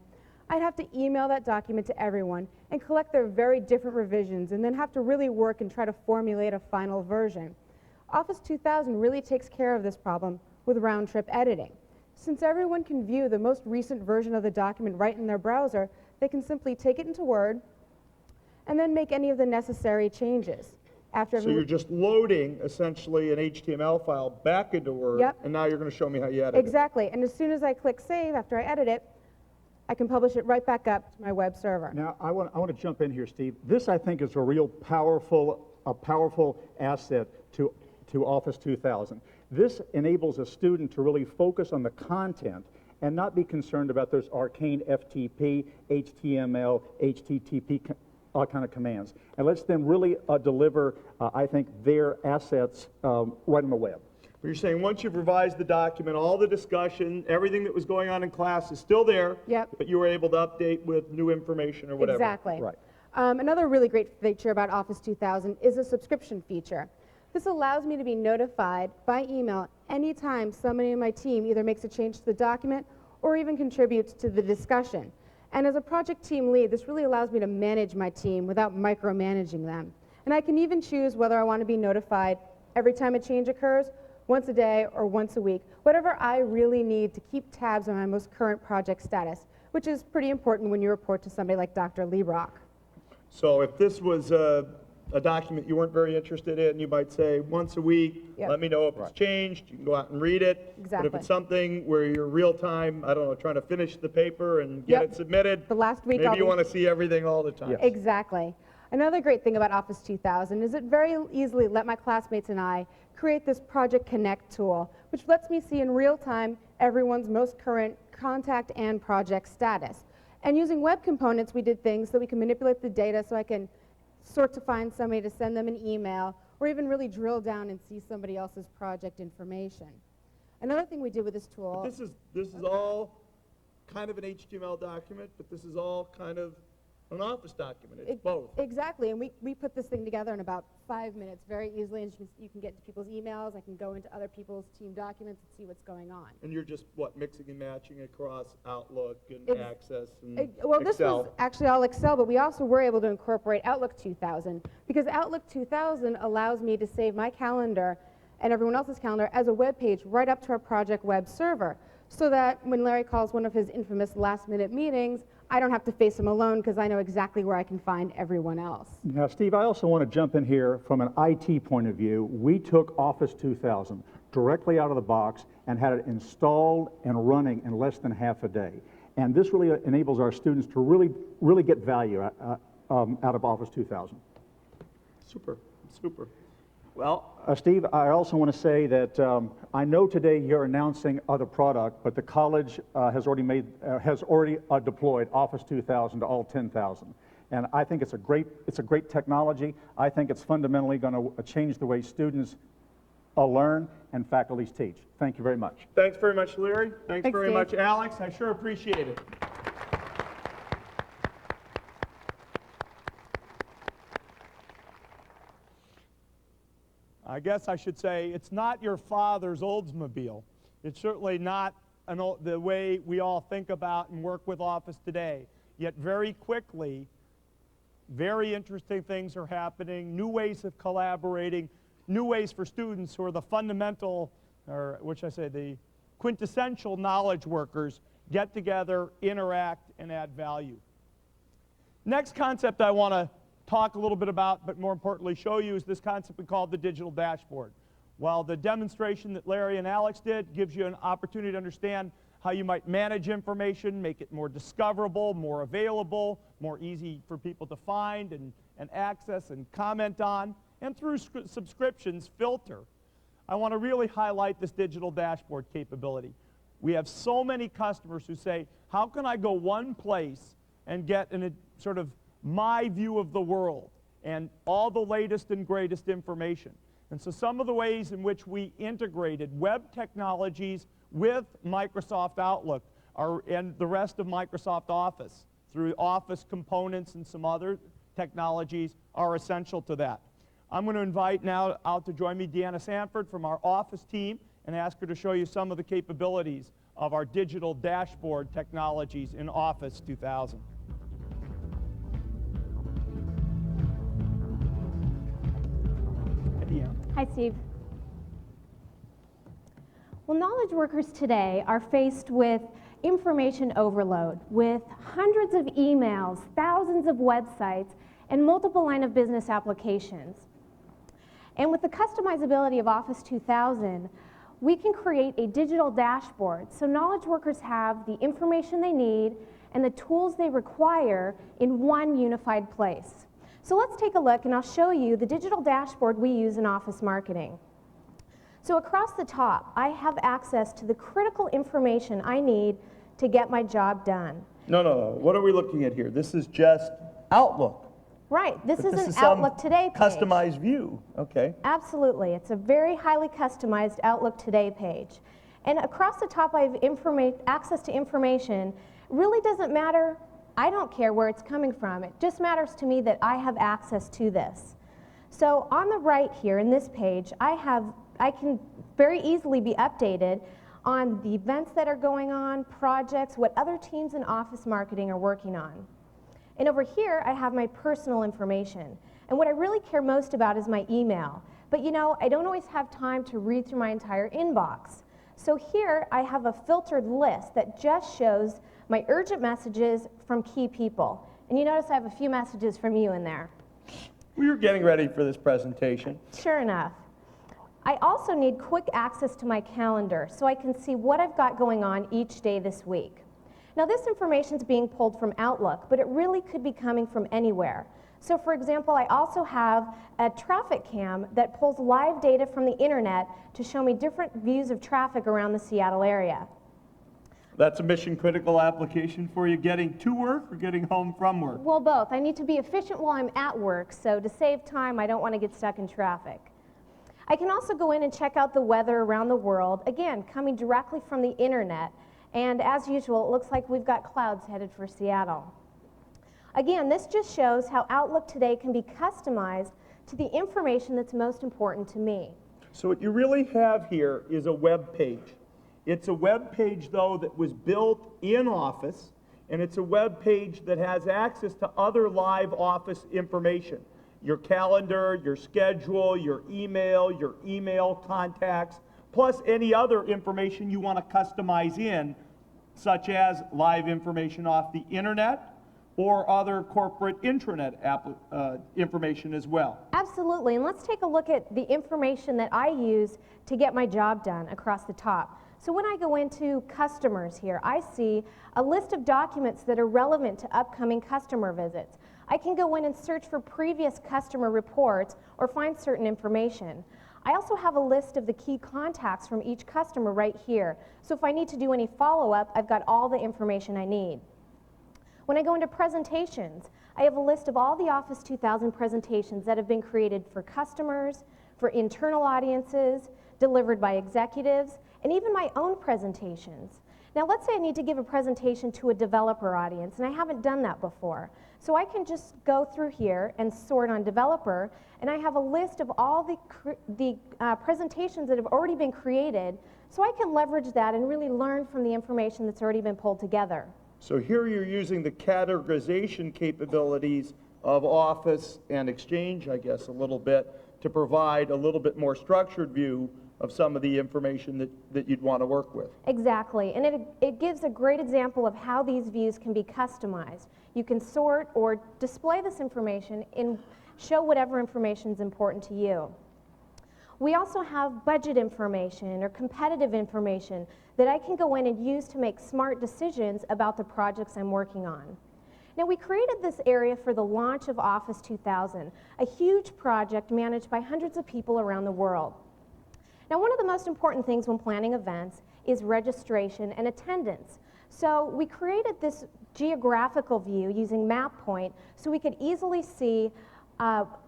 I'd have to email that document to everyone and collect their very different revisions and then have to really work and try to formulate a final version. Office 2000 really takes care of this problem with round-trip editing. Since everyone can view the most recent version of the document right in their browser, they can simply take it into Word and then make any of the necessary changes. So you're just loading, essentially, an HTML file back into Word, Yep. and now you're going to show me how you edit it. Exactly, and as soon as I click Save after I edit it, I can publish it right back up to my web server. Now, I want to jump in here, Steve. This, I think, is a real powerful asset to Office 2000. This enables a student to really focus on the content and not be concerned about those arcane FTP, HTML, HTTP kind of commands. And lets them really deliver, I think, their assets right on the web. But you're saying once you've revised the document, all the discussion, everything that was going on in class is still there, Yep. but you were able to update with new information or whatever. Exactly. Right. Another really great feature about Office 2000 is a subscription feature. This allows me to be notified by email anytime somebody in my team either makes a change to the document or even contributes to the discussion. And as a project team lead, this really allows me to manage my team without micromanaging them. And I can even choose whether I want to be notified every time a change occurs once a day, or once a week, whatever I really need to keep tabs on my most current project status, which is pretty important when you report to somebody like Dr. Liebrock. So if this was a document you weren't very interested in, you might say, once a week, Yep. let me know if it's changed. You can go out and read it. Exactly. But if it's something where you're real time, I don't know, trying to finish the paper and get Yep. it submitted, The last week maybe I'll you be- want to see everything all the time. Exactly. Another great thing about Office 2000 is it very easily let my classmates and I create this Project Connect tool, which lets me see in real time everyone's most current contact and project status. And using web components, we did things so we can manipulate the data so I can sort to find somebody to send them an email, or even really drill down and see somebody else's project information. Another thing we did with this tool... This is all kind of an HTML document, but this is all kind of an Office document. It's both. Exactly, and we put this thing together in about 5 minutes very easily, and you can get into people's emails, I can go into other people's team documents and see what's going on. And you're just, what, mixing and matching across Outlook and Access and Well, Excel? this was actually all Excel, but we also were able to incorporate Outlook 2000, because Outlook 2000 allows me to save my calendar and everyone else's calendar as a web page right up to our project web server, so that when Larry calls one of his infamous last-minute meetings, I don't have to face him alone because I know exactly where I can find everyone else. Now, Steve, I also want to jump in here from an IT point of view. We took Office 2000 directly out of the box and had it installed and running in less than half a day. And this really enables our students to really get value out of Office 2000. Super, super. Well, Steve, I also want to say that I know today you're announcing other product, but the college has already deployed Office 2000 to all 10,000. And I think it's a great technology. I think it's fundamentally going to change the way students learn and faculties teach. Thank you very much. thanks very much, Larry. Thanks very Steve. much, Alex. I sure appreciate it. I guess I should say it's not your father's Oldsmobile. It's certainly not the way we all think about and work with Office today. Yet very quickly, very interesting things are happening, new ways of collaborating, new ways for students who are the fundamental, or which I say the quintessential knowledge workers, get together, interact, and add value. Next concept I want to talk a little bit about, but more importantly show you, is this concept we call the digital dashboard. While the demonstration that Larry and Alex did gives you an opportunity to understand how you might manage information, make it more discoverable, more available, more easy for people to find and access and comment on, and through subscriptions filter, I want to really highlight this digital dashboard capability. We have so many customers who say, how can I go one place and get sort of my view of the world and all the latest and greatest information? And so some of the ways in which we integrated web technologies with Microsoft Outlook and the rest of Microsoft Office through Office components and some other technologies are essential to that. I'm going to invite now out to join me Deanna Sanford from our Office team and ask her to show you some of the capabilities of our digital dashboard technologies in Office 2000. Hi, Steve. Well, knowledge workers today are faced with information overload, with hundreds of emails, thousands of websites, and multiple line of business applications. And with the customizability of Office 2000, we can create a digital dashboard so knowledge workers have the information they need and the tools they require in one unified place. So let's take a look, and I'll show you the digital dashboard we use in Office marketing. So across the top, I have access to the critical information I need to get my job done. No. What are we looking at here? This is just Outlook. Right. This But is an Outlook Today page. Customized view. Okay. Absolutely. It's a very highly customized Outlook Today page. And across the top, I have access to information. It really doesn't matter. I don't care where it's coming from. It just matters to me that I have access to this. So on the right here in this page, I can very easily be updated on the events that are going on, projects, what other teams in Office marketing are working on. And over here, I have my personal information. And what I really care most about is my email, But you know, I don't always have time to read through my entire inbox. So here I have a filtered list that just shows my urgent messages from key people. And you notice I have a few messages from you in there. We were getting ready for this presentation. Sure enough. I also need quick access to my calendar so I can see what I've got going on each day this week. Now this information is being pulled from Outlook, but it really could be coming from anywhere. So for example, I also have a traffic cam that pulls live data from the internet to show me different views of traffic around the Seattle area. That's a mission critical application for you getting to work or getting home from work? Well, both. I need to be efficient while I'm at work, so to save time, I don't want to get stuck in traffic. I can also go in and check out the weather around the world, again, coming directly from the internet. And as usual, it looks like we've got clouds headed for Seattle. Again, this just shows how Outlook today can be customized to the information that's most important to me. So what you really have here is a web page. It's a web page, though, that was built in Office, and it's a web page that has access to other live Office information. Your calendar, your schedule, your email contacts, plus any other information you want to customize in, such as live information off the internet or other corporate intranet information as well. Absolutely, and let's take a look at the information that I use to get my job done across the top. So when I go into customers here, I see a list of documents that are relevant to upcoming customer visits. I can go in and search for previous customer reports or find certain information. I also have a list of the key contacts from each customer right here. So if I need to do any follow-up, I've got all the information I need. When I go into presentations, I have a list of all the Office 2000 presentations that have been created for customers, for internal audiences, delivered by executives, and even my own presentations. Now let's say I need to give a presentation to a developer audience, and I haven't done that before. So I can just go through here and sort on developer, and I have a list of all the presentations that have already been created, so I can leverage that and really learn from the information that's already been pulled together. So here you're using the categorization capabilities of Office and Exchange, I guess, a little bit, to provide a little bit more structured view of some of the information that you'd want to work with. Exactly, and it gives a great example of how these views can be customized. You can sort or display this information and show whatever information is important to you. We also have budget information or competitive information that I can go in and use to make smart decisions about the projects I'm working on. Now, we created this area for the launch of Office 2000, a huge project managed by hundreds of people around the world. Now, one of the most important things when planning events is registration and attendance. So we created this geographical view using MapPoint so we could easily see,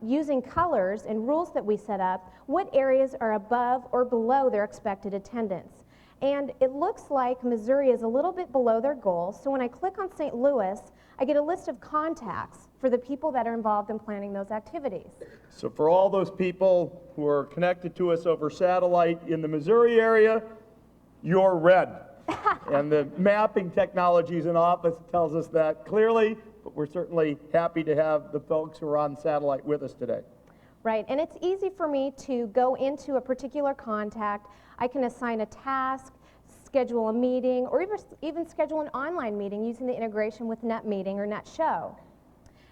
using colors and rules that we set up, what areas are above or below their expected attendance. And it looks like Missouri is a little bit below their goal, so when I click on St. Louis, I get a list of contacts for the people that are involved in planning those activities. So for all those people who are connected to us over satellite in the Missouri area, you're red. And the mapping technologies in Office tells us that clearly, but we're certainly happy to have the folks who are on satellite with us today. Right, and it's easy for me to go into a particular contact. I can assign a task, schedule a meeting, or even schedule an online meeting using the integration with NetMeeting or NetShow.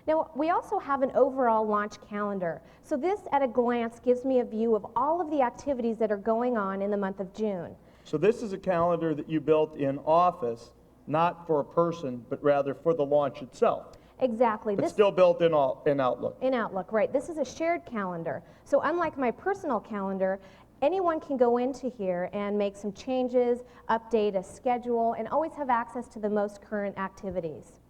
Now, we also have an overall launch calendar. So this, at a glance, gives me a view of all of the activities that are going on in the month of June. So this is a calendar that you built in Office, not for a person, but rather for the launch itself. Exactly. But still built in Outlook. In Outlook, right. This is a shared calendar. So unlike my personal calendar, anyone can go into here and make some changes, update a schedule, and always have access to the most current activities.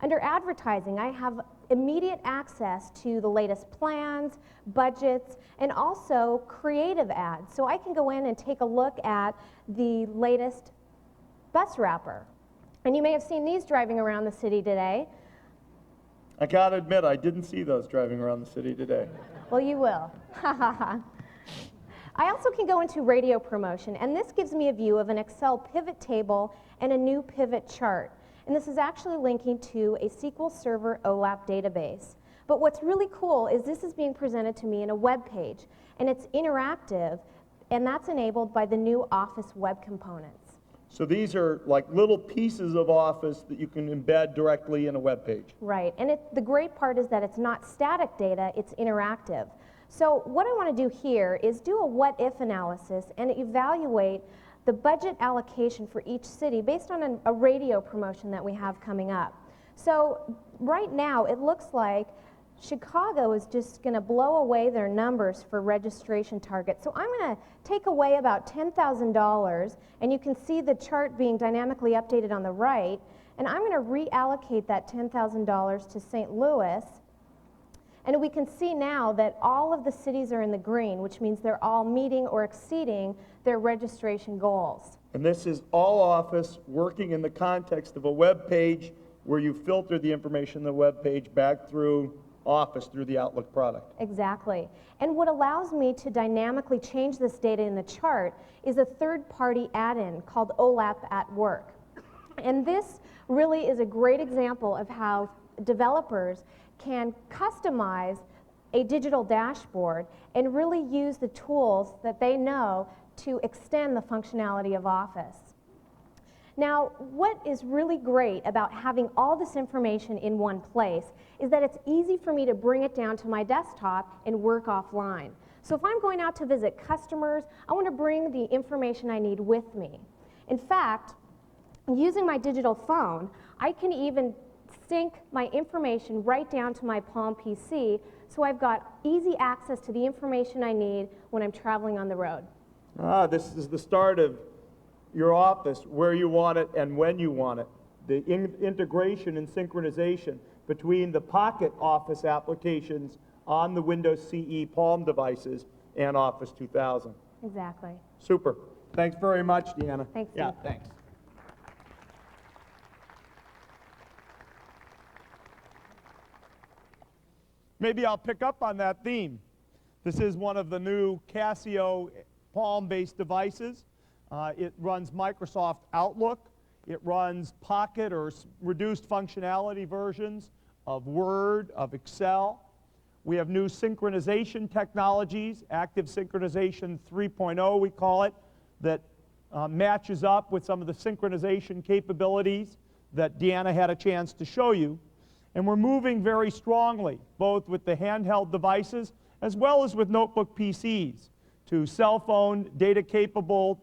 Under advertising, I have immediate access to the latest plans, budgets, and also creative ads. So I can go in and take a look at the latest bus wrapper. And you may have seen these driving around the city today. I gotta admit, I didn't see those driving around the city today. Well, you will. I also can go into radio promotion, and this gives me a view of an Excel pivot table and a new pivot chart. And this is actually linking to a SQL Server OLAP database. But what's really cool is this is being presented to me in a web page. and it's interactive, and that's enabled by the new Office web components. So these are like little pieces of Office that you can embed directly in a web page. Right, and the great part is that it's not static data, it's interactive. So what I want to do here is do a what-if analysis and evaluate the budget allocation for each city based on a radio promotion that we have coming up. So right now it looks like Chicago is just going to blow away their numbers for registration targets. So I'm going to take away about $10,000, and you can see the chart being dynamically updated on the right, and I'm going to reallocate that $10,000 to St. Louis. And we can see now that all of the cities are in the green, which means they're all meeting or exceeding their registration goals. And this is all Office working in the context of a web page where you filter the information on the web page back through Office through the Outlook product. Exactly. And what allows me to dynamically change this data in the chart is a third-party add-in called OLAP at Work. And this really is a great example of how developers can customize a digital dashboard and really use the tools that they know to extend the functionality of Office. Now, what is really great about having all this information in one place is that it's easy for me to bring it down to my desktop and work offline. So if I'm going out to visit customers, I want to bring the information I need with me. In fact, using my digital phone, I can even sync my information right down to my Palm PC, so I've got easy access to the information I need when I'm traveling on the road. This is the start of your Office, where you want it and when you want it. The integration and synchronization between the Pocket Office applications on the Windows CE Palm devices and Office 2000. Exactly. Super. Thanks very much, Deanna. Thanks, Yeah, Steve. thanks. Maybe I'll pick up on that theme. This is one of the new Casio Palm-based devices. It runs Microsoft Outlook. It runs Pocket or reduced functionality versions of Word, of Excel. We have new synchronization technologies, Active Synchronization 3.0 we call it, that matches up with some of the synchronization capabilities that Deanna had a chance to show you. And we're moving very strongly, both with the handheld devices as well as with notebook PCs, to cell phone data-capable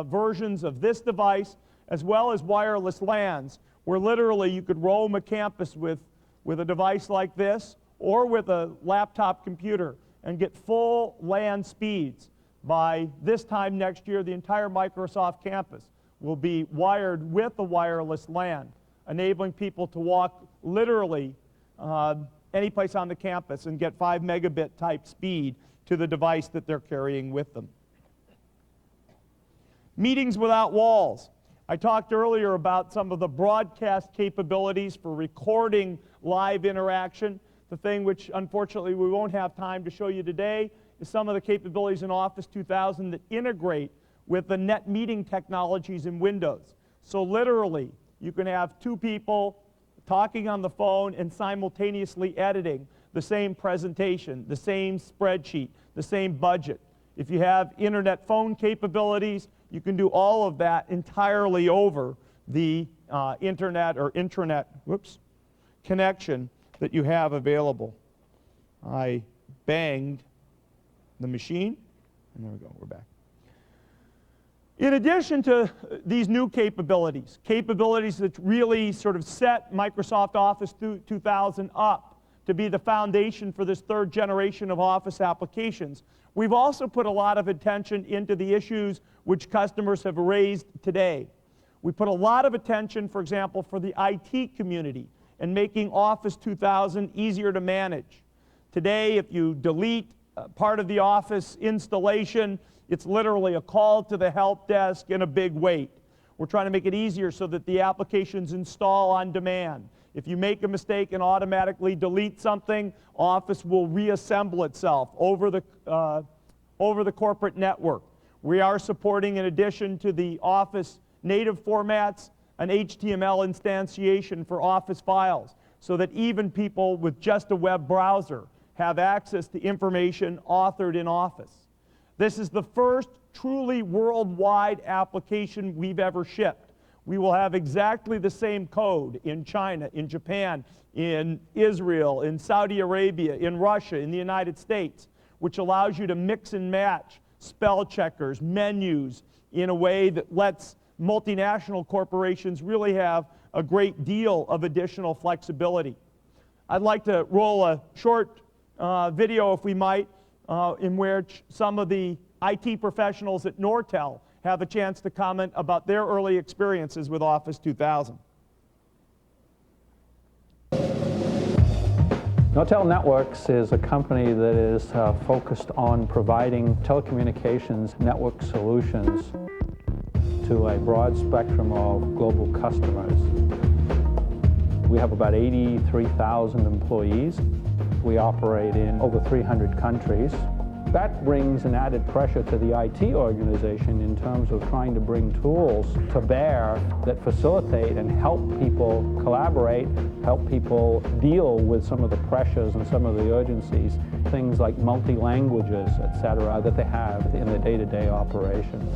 versions of this device, as well as wireless LANs, where literally you could roam a campus with a device like this or with a laptop computer and get full LAN speeds. By this time next year, the entire Microsoft campus will be wired with a wireless LAN, enabling people to walk literally any place on the campus and get 5 megabit type speed to the device that they're carrying with them. Meetings without walls. I talked earlier about some of the broadcast capabilities for recording live interaction. The thing which unfortunately we won't have time to show you today is some of the capabilities in Office 2000 that integrate with the net meeting technologies in Windows. So literally, you can have two people talking on the phone and simultaneously editing the same presentation, the same spreadsheet, the same budget. If you have internet phone capabilities, you can do all of that entirely over the internet or intranet connection that you have available. I banged the machine, and there we go, we're back. In addition to these new capabilities that really sort of set Microsoft Office 2000 up to be the foundation for this third generation of Office applications, we've also put a lot of attention into the issues which customers have raised today. We put a lot of attention, for example, for the IT community and making Office 2000 easier to manage. Today, if you delete part of the Office installation, it's literally a call to the help desk and a big wait. We're trying to make it easier so that the applications install on demand. If you make a mistake and automatically delete something, Office will reassemble itself over the corporate network. We are supporting, in addition to the Office native formats, an HTML instantiation for Office files, so that even people with just a web browser have access to information authored in Office. This is the first truly worldwide application we've ever shipped. We will have exactly the same code in China, in Japan, in Israel, in Saudi Arabia, in Russia, in the United States, which allows you to mix and match spell checkers, menus, in a way that lets multinational corporations really have a great deal of additional flexibility. I'd like to roll a short video, if we might, in which some of the IT professionals at Nortel have a chance to comment about their early experiences with Office 2000. Nortel Networks is a company that is focused on providing telecommunications network solutions to a broad spectrum of global customers. We have about 83,000 employees. We operate in over 300 countries. That brings an added pressure to the IT organization in terms of trying to bring tools to bear that facilitate and help people collaborate, help people deal with some of the pressures and some of the urgencies, things like multi-languages, etc., that they have in their day-to-day operations.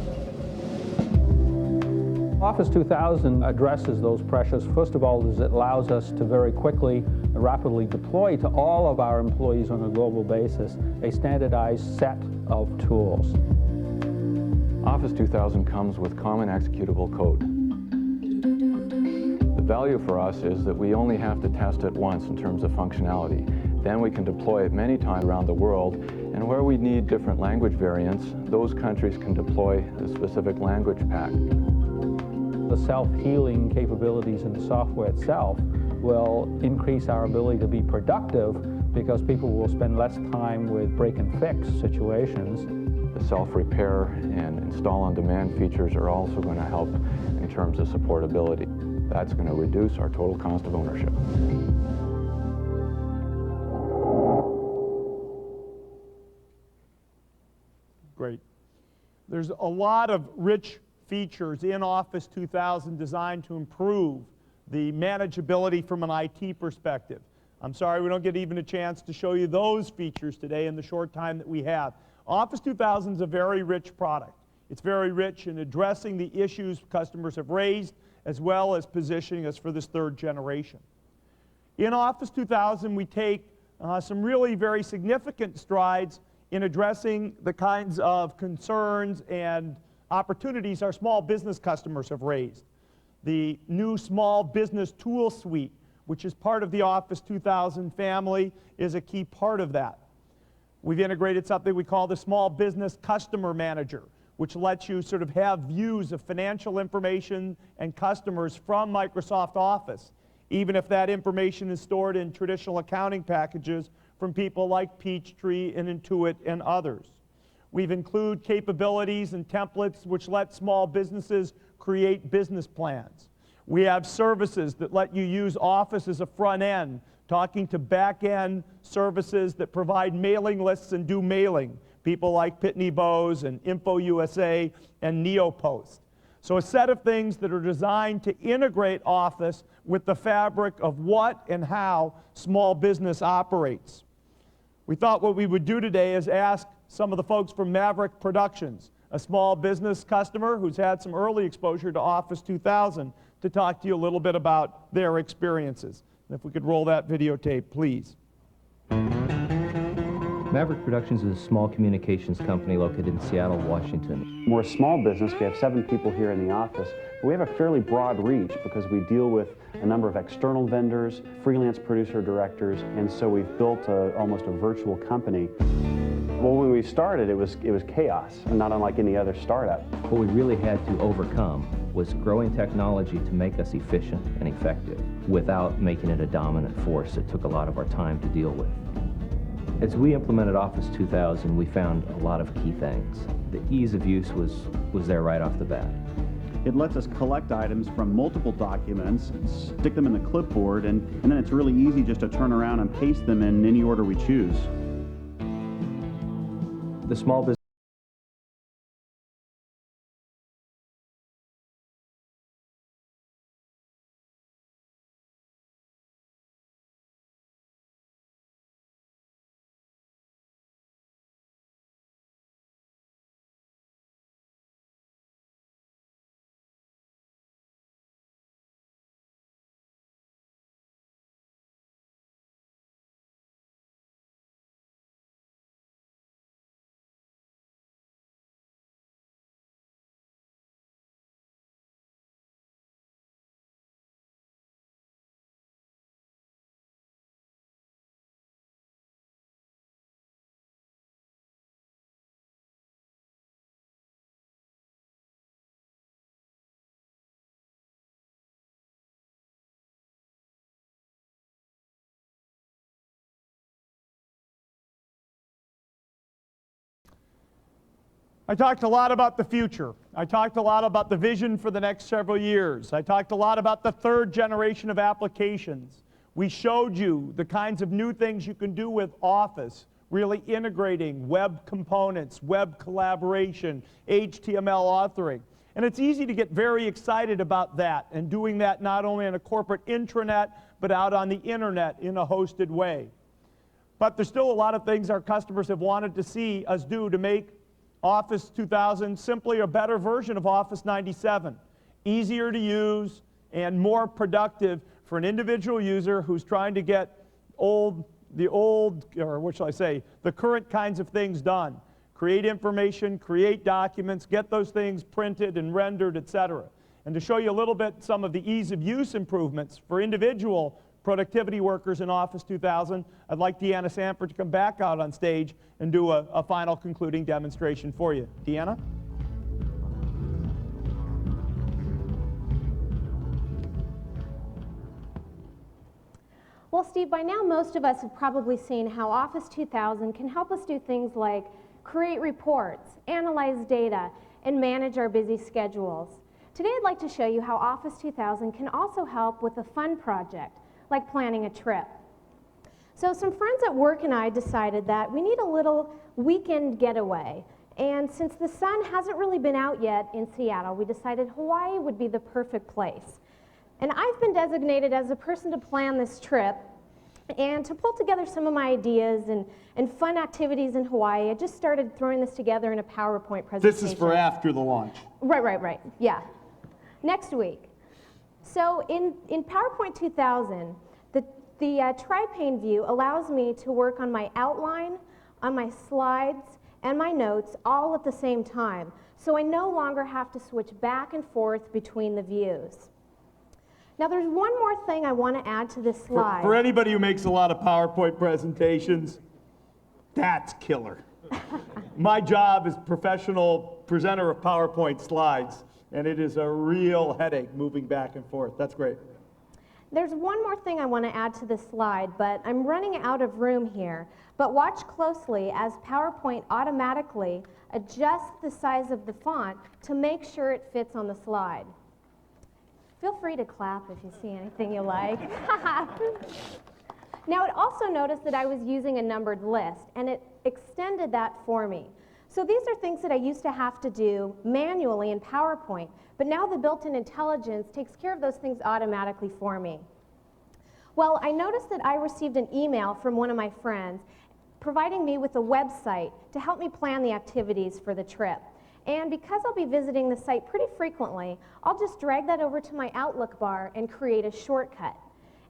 Office 2000 addresses those pressures. First of all, is it allows us to very quickly and rapidly deploy to all of our employees on a global basis a standardized set of tools. Office 2000 comes with common executable code. The value for us is that we only have to test it once in terms of functionality. Then we can deploy it many times around the world, and where we need different language variants, those countries can deploy a specific language pack. The self-healing capabilities in the software itself will increase our ability to be productive because people will spend less time with break and fix situations. The self-repair and install-on-demand features are also going to help in terms of supportability. That's going to reduce our total cost of ownership. Great. There's a lot of rich features in Office 2000 designed to improve the manageability from an IT perspective. I'm sorry we don't get even a chance to show you those features today in the short time that we have. Office 2000 is a very rich product. It's very rich in addressing the issues customers have raised, as well as positioning us for this third generation. In Office 2000, we take some really very significant strides in addressing the kinds of concerns and opportunities our small business customers have raised. The new Small Business Tool Suite, which is part of the Office 2000 family, is a key part of that. We've integrated something we call the Small Business Customer Manager, which lets you sort of have views of financial information and customers from Microsoft Office, even if that information is stored in traditional accounting packages from people like Peachtree and Intuit and others. We've included capabilities and templates which let small businesses create business plans. We have services that let you use Office as a front end, talking to back end services that provide mailing lists and do mailing, people like Pitney Bowes and InfoUSA and NeoPost. So a set of things that are designed to integrate Office with the fabric of what and how small business operates. We thought what we would do today is ask some of the folks from Maverick Productions, a small business customer who's had some early exposure to Office 2000, to talk to you a little bit about their experiences. And if we could roll that videotape, please. Maverick Productions is a small communications company located in Seattle, Washington. We're a small business. We have 7 people here in the office. But we have a fairly broad reach because we deal with a number of external vendors, freelance producer directors, and so we've built almost a virtual company. Well, when we started, it was chaos, not unlike any other startup. What we really had to overcome was growing technology to make us efficient and effective without making it a dominant force. It took a lot of our time to deal with. As we implemented Office 2000, we found a lot of key things. The ease of use was there right off the bat. It lets us collect items from multiple documents, stick them in the clipboard, and then it's really easy just to turn around and paste them in any order we choose. The small business I talked a lot about the future. I talked a lot about the vision for the next several years. I talked a lot about the third generation of applications. We showed you the kinds of new things you can do with Office, really integrating web components, web collaboration, HTML authoring. And it's easy to get very excited about that and doing that not only in a corporate intranet, but out on the internet in a hosted way. But there's still a lot of things our customers have wanted to see us do to make Office 2000 simply a better version of Office 97, easier to use and more productive for an individual user who's trying to get the current kinds of things done. Create information, create documents, get those things printed and rendered, etc. And to show you a little bit some of the ease of use improvements for individual productivity workers in Office 2000, I'd like Deanna Sanford to come back out on stage and do a final concluding demonstration for you. Deanna? Well, Steve, by now most of us have probably seen how Office 2000 can help us do things like create reports, analyze data, and manage our busy schedules. Today I'd like to show you how Office 2000 can also help with a fun project, like planning a trip. So some friends at work and I decided that we need a little weekend getaway. And since the sun hasn't really been out yet in Seattle, we decided Hawaii would be the perfect place. And I've been designated as a person to plan this trip and to pull together some of my ideas and fun activities in Hawaii. I just started throwing this together in a PowerPoint presentation. This is for after the launch. Right. Yeah. Next week. So in PowerPoint 2000, the tri-pane view allows me to work on my outline, on my slides, and my notes all at the same time. So I no longer have to switch back and forth between the views. Now there's one more thing I want to add to this slide. For anybody who makes a lot of PowerPoint presentations, that's killer. My job is professional presenter of PowerPoint slides, and it is a real headache moving back and forth. That's great. There's one more thing I want to add to this slide, but I'm running out of room here. But watch closely as PowerPoint automatically adjusts the size of the font to make sure it fits on the slide. Feel free to clap if you see anything you like. Now it also noticed that I was using a numbered list, and it extended that for me. So these are things that I used to have to do manually in PowerPoint, but now the built-in intelligence takes care of those things automatically for me. Well, I noticed that I received an email from one of my friends providing me with a website to help me plan the activities for the trip. And because I'll be visiting the site pretty frequently, I'll just drag that over to my Outlook bar and create a shortcut.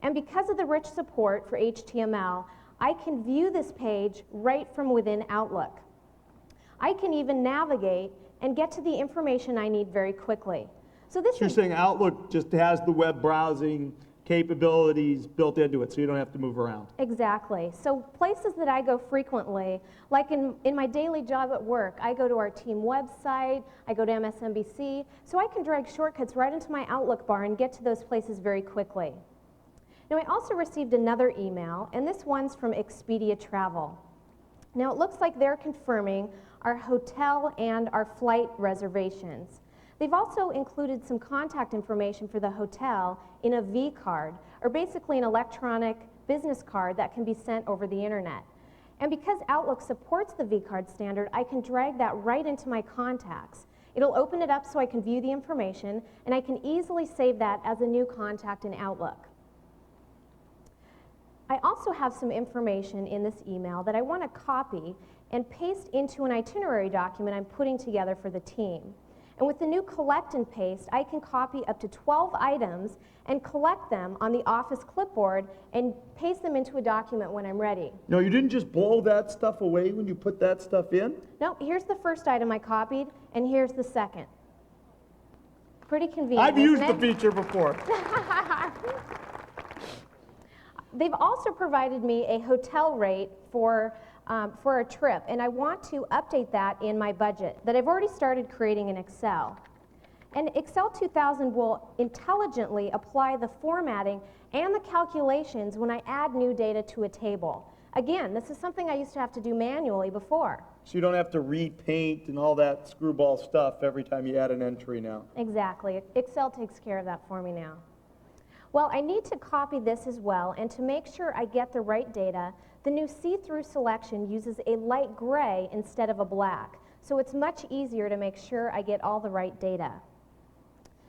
And because of the rich support for HTML, I can view this page right from within Outlook. I can even navigate and get to the information I need very quickly. So you're saying Outlook just has the web browsing capabilities built into it, so you don't have to move around. Exactly. So places that I go frequently, like in my daily job at work, I go to our team website, I go to MSNBC, so I can drag shortcuts right into my Outlook bar and get to those places very quickly. Now I also received another email, and this one's from Expedia Travel. Now it looks like they're confirming our hotel and our flight reservations. They've also included some contact information for the hotel in a V card, or basically an electronic business card that can be sent over the internet. And because Outlook supports the V card standard, I can drag that right into my contacts. It'll open it up so I can view the information, and I can easily save that as a new contact in Outlook. I also have some information in this email that I want to copy and paste into an itinerary document I'm putting together for the team. And with the new collect and paste, I can copy up to 12 items and collect them on the Office clipboard and paste them into a document when I'm ready. No, you didn't just blow that stuff away when you put that stuff in? No, here's the first item I copied, and here's the second. Pretty convenient, I've used the feature before. They've also provided me a hotel rate for a trip, and I want to update that in my budget that I've already started creating in Excel. And Excel 2000 will intelligently apply the formatting and the calculations when I add new data to a table. Again, this is something I used to have to do manually before. So you don't have to repaint and all that screwball stuff every time you add an entry now. Exactly. Excel takes care of that for me now. Well, I need to copy this as well, and to make sure I get the right data, the new see-through selection uses a light gray instead of a black, so it's much easier to make sure I get all the right data.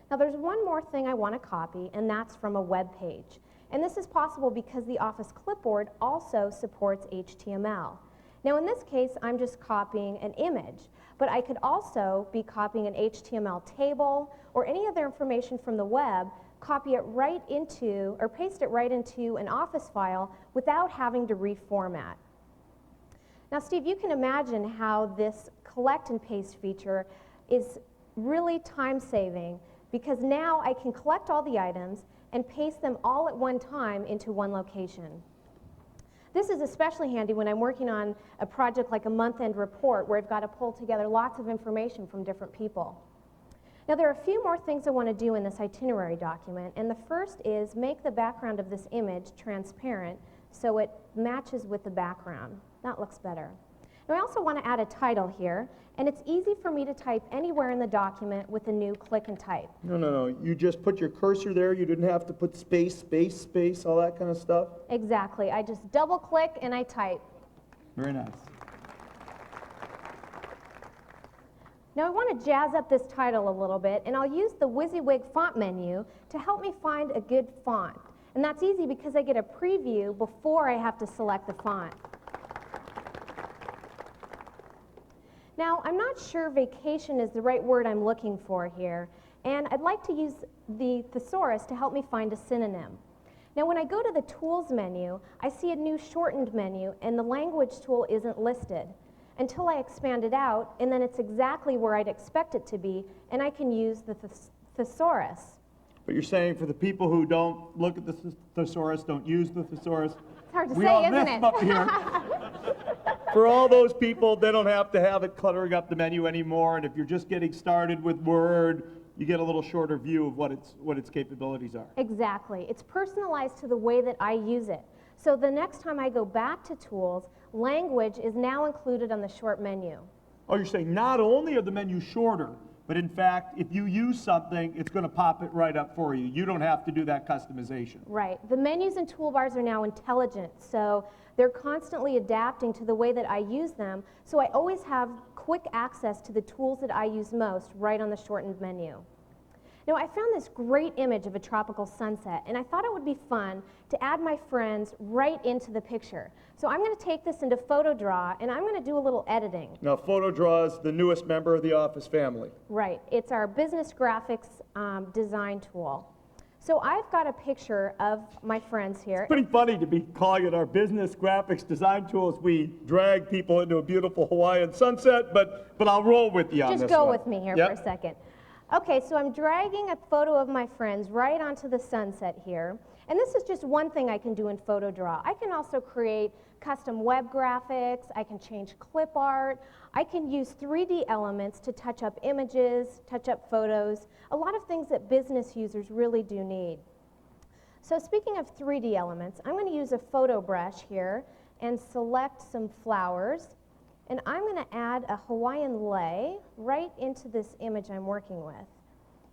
Now there's one more thing I want to copy, and that's from a web page. And this is possible because the Office clipboard also supports HTML. Now in this case, I'm just copying an image, but I could also be copying an HTML table or any other information from the web, copy it right into, or paste it right into an Office file without having to reformat. Now Steve, you can imagine how this collect and paste feature is really time-saving, because now I can collect all the items and paste them all at one time into one location. This is especially handy when I'm working on a project like a month-end report where I've got to pull together lots of information from different people. Now there are a few more things I want to do in this itinerary document, and the first is make the background of this image transparent so it matches with the background. That looks better. Now I also want to add a title here, and it's easy for me to type anywhere in the document with a new click and type. No. You just put your cursor there. You didn't have to put space, space, space, all that kind of stuff. Exactly. I just double click and I type. Very nice. Now I want to jazz up this title a little bit, and I'll use the WYSIWYG font menu to help me find a good font. And that's easy because I get a preview before I have to select the font. Now, I'm not sure vacation is the right word I'm looking for here, and I'd like to use the thesaurus to help me find a synonym. Now, when I go to the Tools menu, I see a new shortened menu, and the language tool isn't listed until I expand it out, and then it's exactly where I'd expect it to be, and I can use the thesaurus. But you're saying for the people who don't look at the thesaurus, don't use the thesaurus, it's hard to we say, all isn't mess it? up here. For all those people, they don't have to have it cluttering up the menu anymore, and if you're just getting started with Word, you get a little shorter view of what its capabilities are. Exactly. It's personalized to the way that I use it. So the next time I go back to Tools, language is now included on the short menu. Oh, you're saying not only are the menus shorter, but in fact, if you use something, it's going to pop it right up for you. You don't have to do that customization. Right. The menus and toolbars are now intelligent, so they're constantly adapting to the way that I use them, so I always have quick access to the tools that I use most right on the shortened menu. Now, I found this great image of a tropical sunset, and I thought it would be fun to add my friends right into the picture. So I'm going to take this into PhotoDraw, and I'm going to do a little editing. Now, PhotoDraw is the newest member of the Office family. Right. It's our business graphics design tool. So I've got a picture of my friends here. It's pretty funny to be calling it our business graphics design tool as we drag people into a beautiful Hawaiian sunset, but I'll roll with you on this one. Just go with me here for a second. Okay, so I'm dragging a photo of my friends right onto the sunset here. And this is just one thing I can do in PhotoDraw. I can also create custom web graphics. I can change clip art. I can use 3D elements to touch up images, touch up photos, a lot of things that business users really do need. So speaking of 3D elements, I'm going to use a photo brush here and select some flowers. And I'm going to add a Hawaiian lei right into this image I'm working with.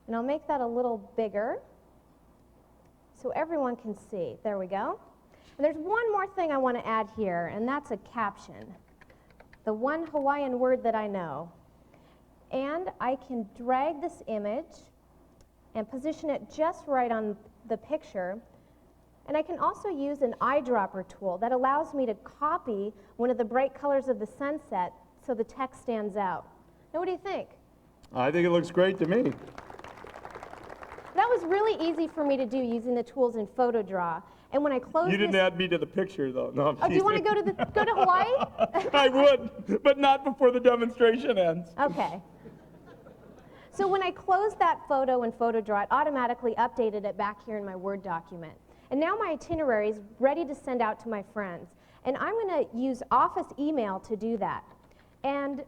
And I'll make that a little bigger so everyone can see. There we go. And there's one more thing I want to add here, and that's a caption. The one Hawaiian word that I know. And I can drag this image and position it just right on the picture. And I can also use an eyedropper tool that allows me to copy one of the bright colors of the sunset so the text stands out. Now, what do you think? I think it looks great to me. That was really easy for me to do using the tools in PhotoDraw. And when I close You didn't add me to the picture, though. No, I'm Oh, do you want to go to Hawaii? I would, but not before the demonstration ends. Okay. So when I closed that photo in PhotoDraw, it automatically updated it back here in my Word document. And now my itinerary is ready to send out to my friends. And I'm going to use Office email to do that. And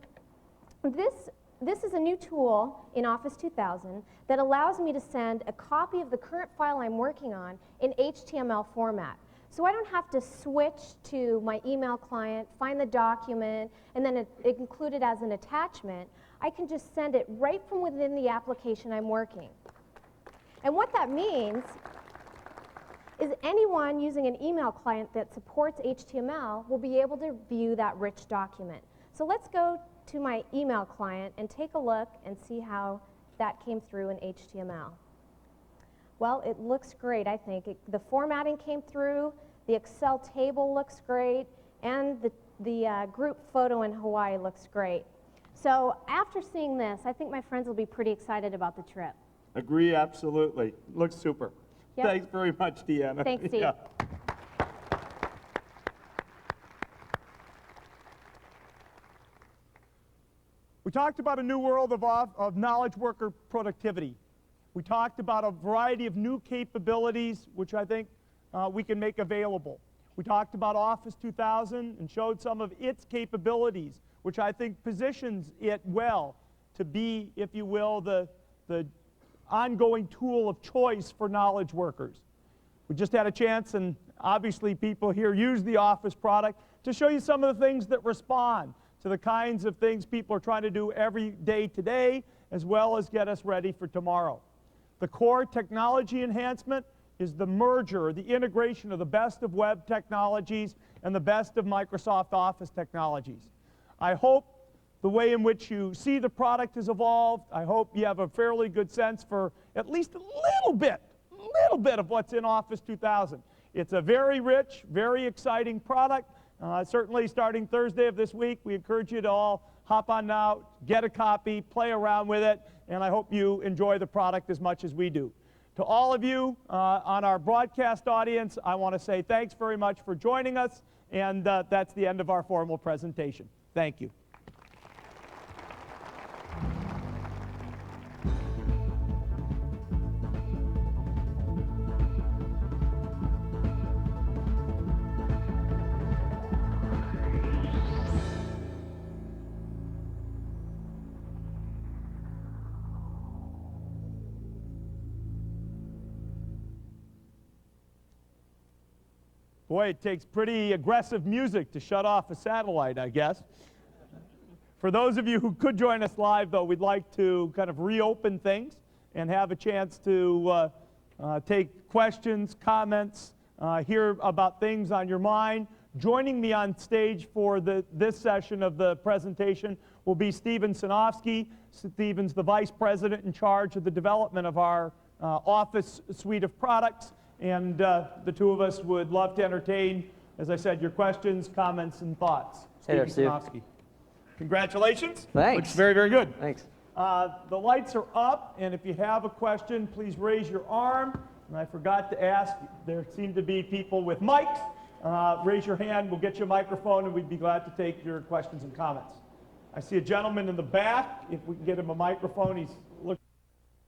this is a new tool in Office 2000 that allows me to send a copy of the current file I'm working on in HTML format. So I don't have to switch to my email client, find the document, and then include it as an attachment. I can just send it right from within the application I'm working. And what that means is anyone using an email client that supports HTML will be able to view that rich document. So let's go to my email client and take a look and see how that came through in HTML. Well, it looks great, I think. The formatting came through, the Excel table looks great, and the group photo in Hawaii looks great. So after seeing this, I think my friends will be pretty excited about the trip. Agree, absolutely. Looks super. Yep. Thanks very much, Deanna. Thanks, Steve. Yeah. We talked about a new world of knowledge worker productivity. We talked about a variety of new capabilities which I think we can make available. We talked about Office 2000 and showed some of its capabilities, which I think positions it well to be, if you will, the ongoing tool of choice for knowledge workers. We just had a chance, and obviously people here use the Office product, to show you some of the things that respond to the kinds of things people are trying to do every day today, as well as get us ready for tomorrow. The core technology enhancement is the merger, the integration of the best of web technologies and the best of Microsoft Office technologies. I hope the way in which you see the product has evolved. I hope you have a fairly good sense for at least a little bit of what's in Office 2000. It's a very rich, very exciting product. Certainly starting Thursday of this week, we encourage you to all hop on now, get a copy, play around with it, and I hope you enjoy the product as much as we do. To all of you on our broadcast audience, I want to say thanks very much for joining us, and that's the end of our formal presentation. Thank you. Boy, it takes pretty aggressive music to shut off a satellite, I guess. For those of you who could join us live, though, we'd like to kind of reopen things and have a chance to take questions, comments, hear about things on your mind. Joining me on stage for this session of the presentation will be Steven Sinofsky. Steven's the Vice President in charge of the development of our Office suite of products. And the two of us would love to entertain, as I said, your questions, comments, and thoughts. Hey there, Steve Steve. Sinofsky. Congratulations. Thanks. Looks very, very good. Thanks. The lights are up, and if you have a question, please raise your arm. And I forgot to ask, there seem to be people with mics. Raise your hand, we'll get you a microphone, and we'd be glad to take your questions and comments. I see a gentleman in the back. If we can get him a microphone, he's looking.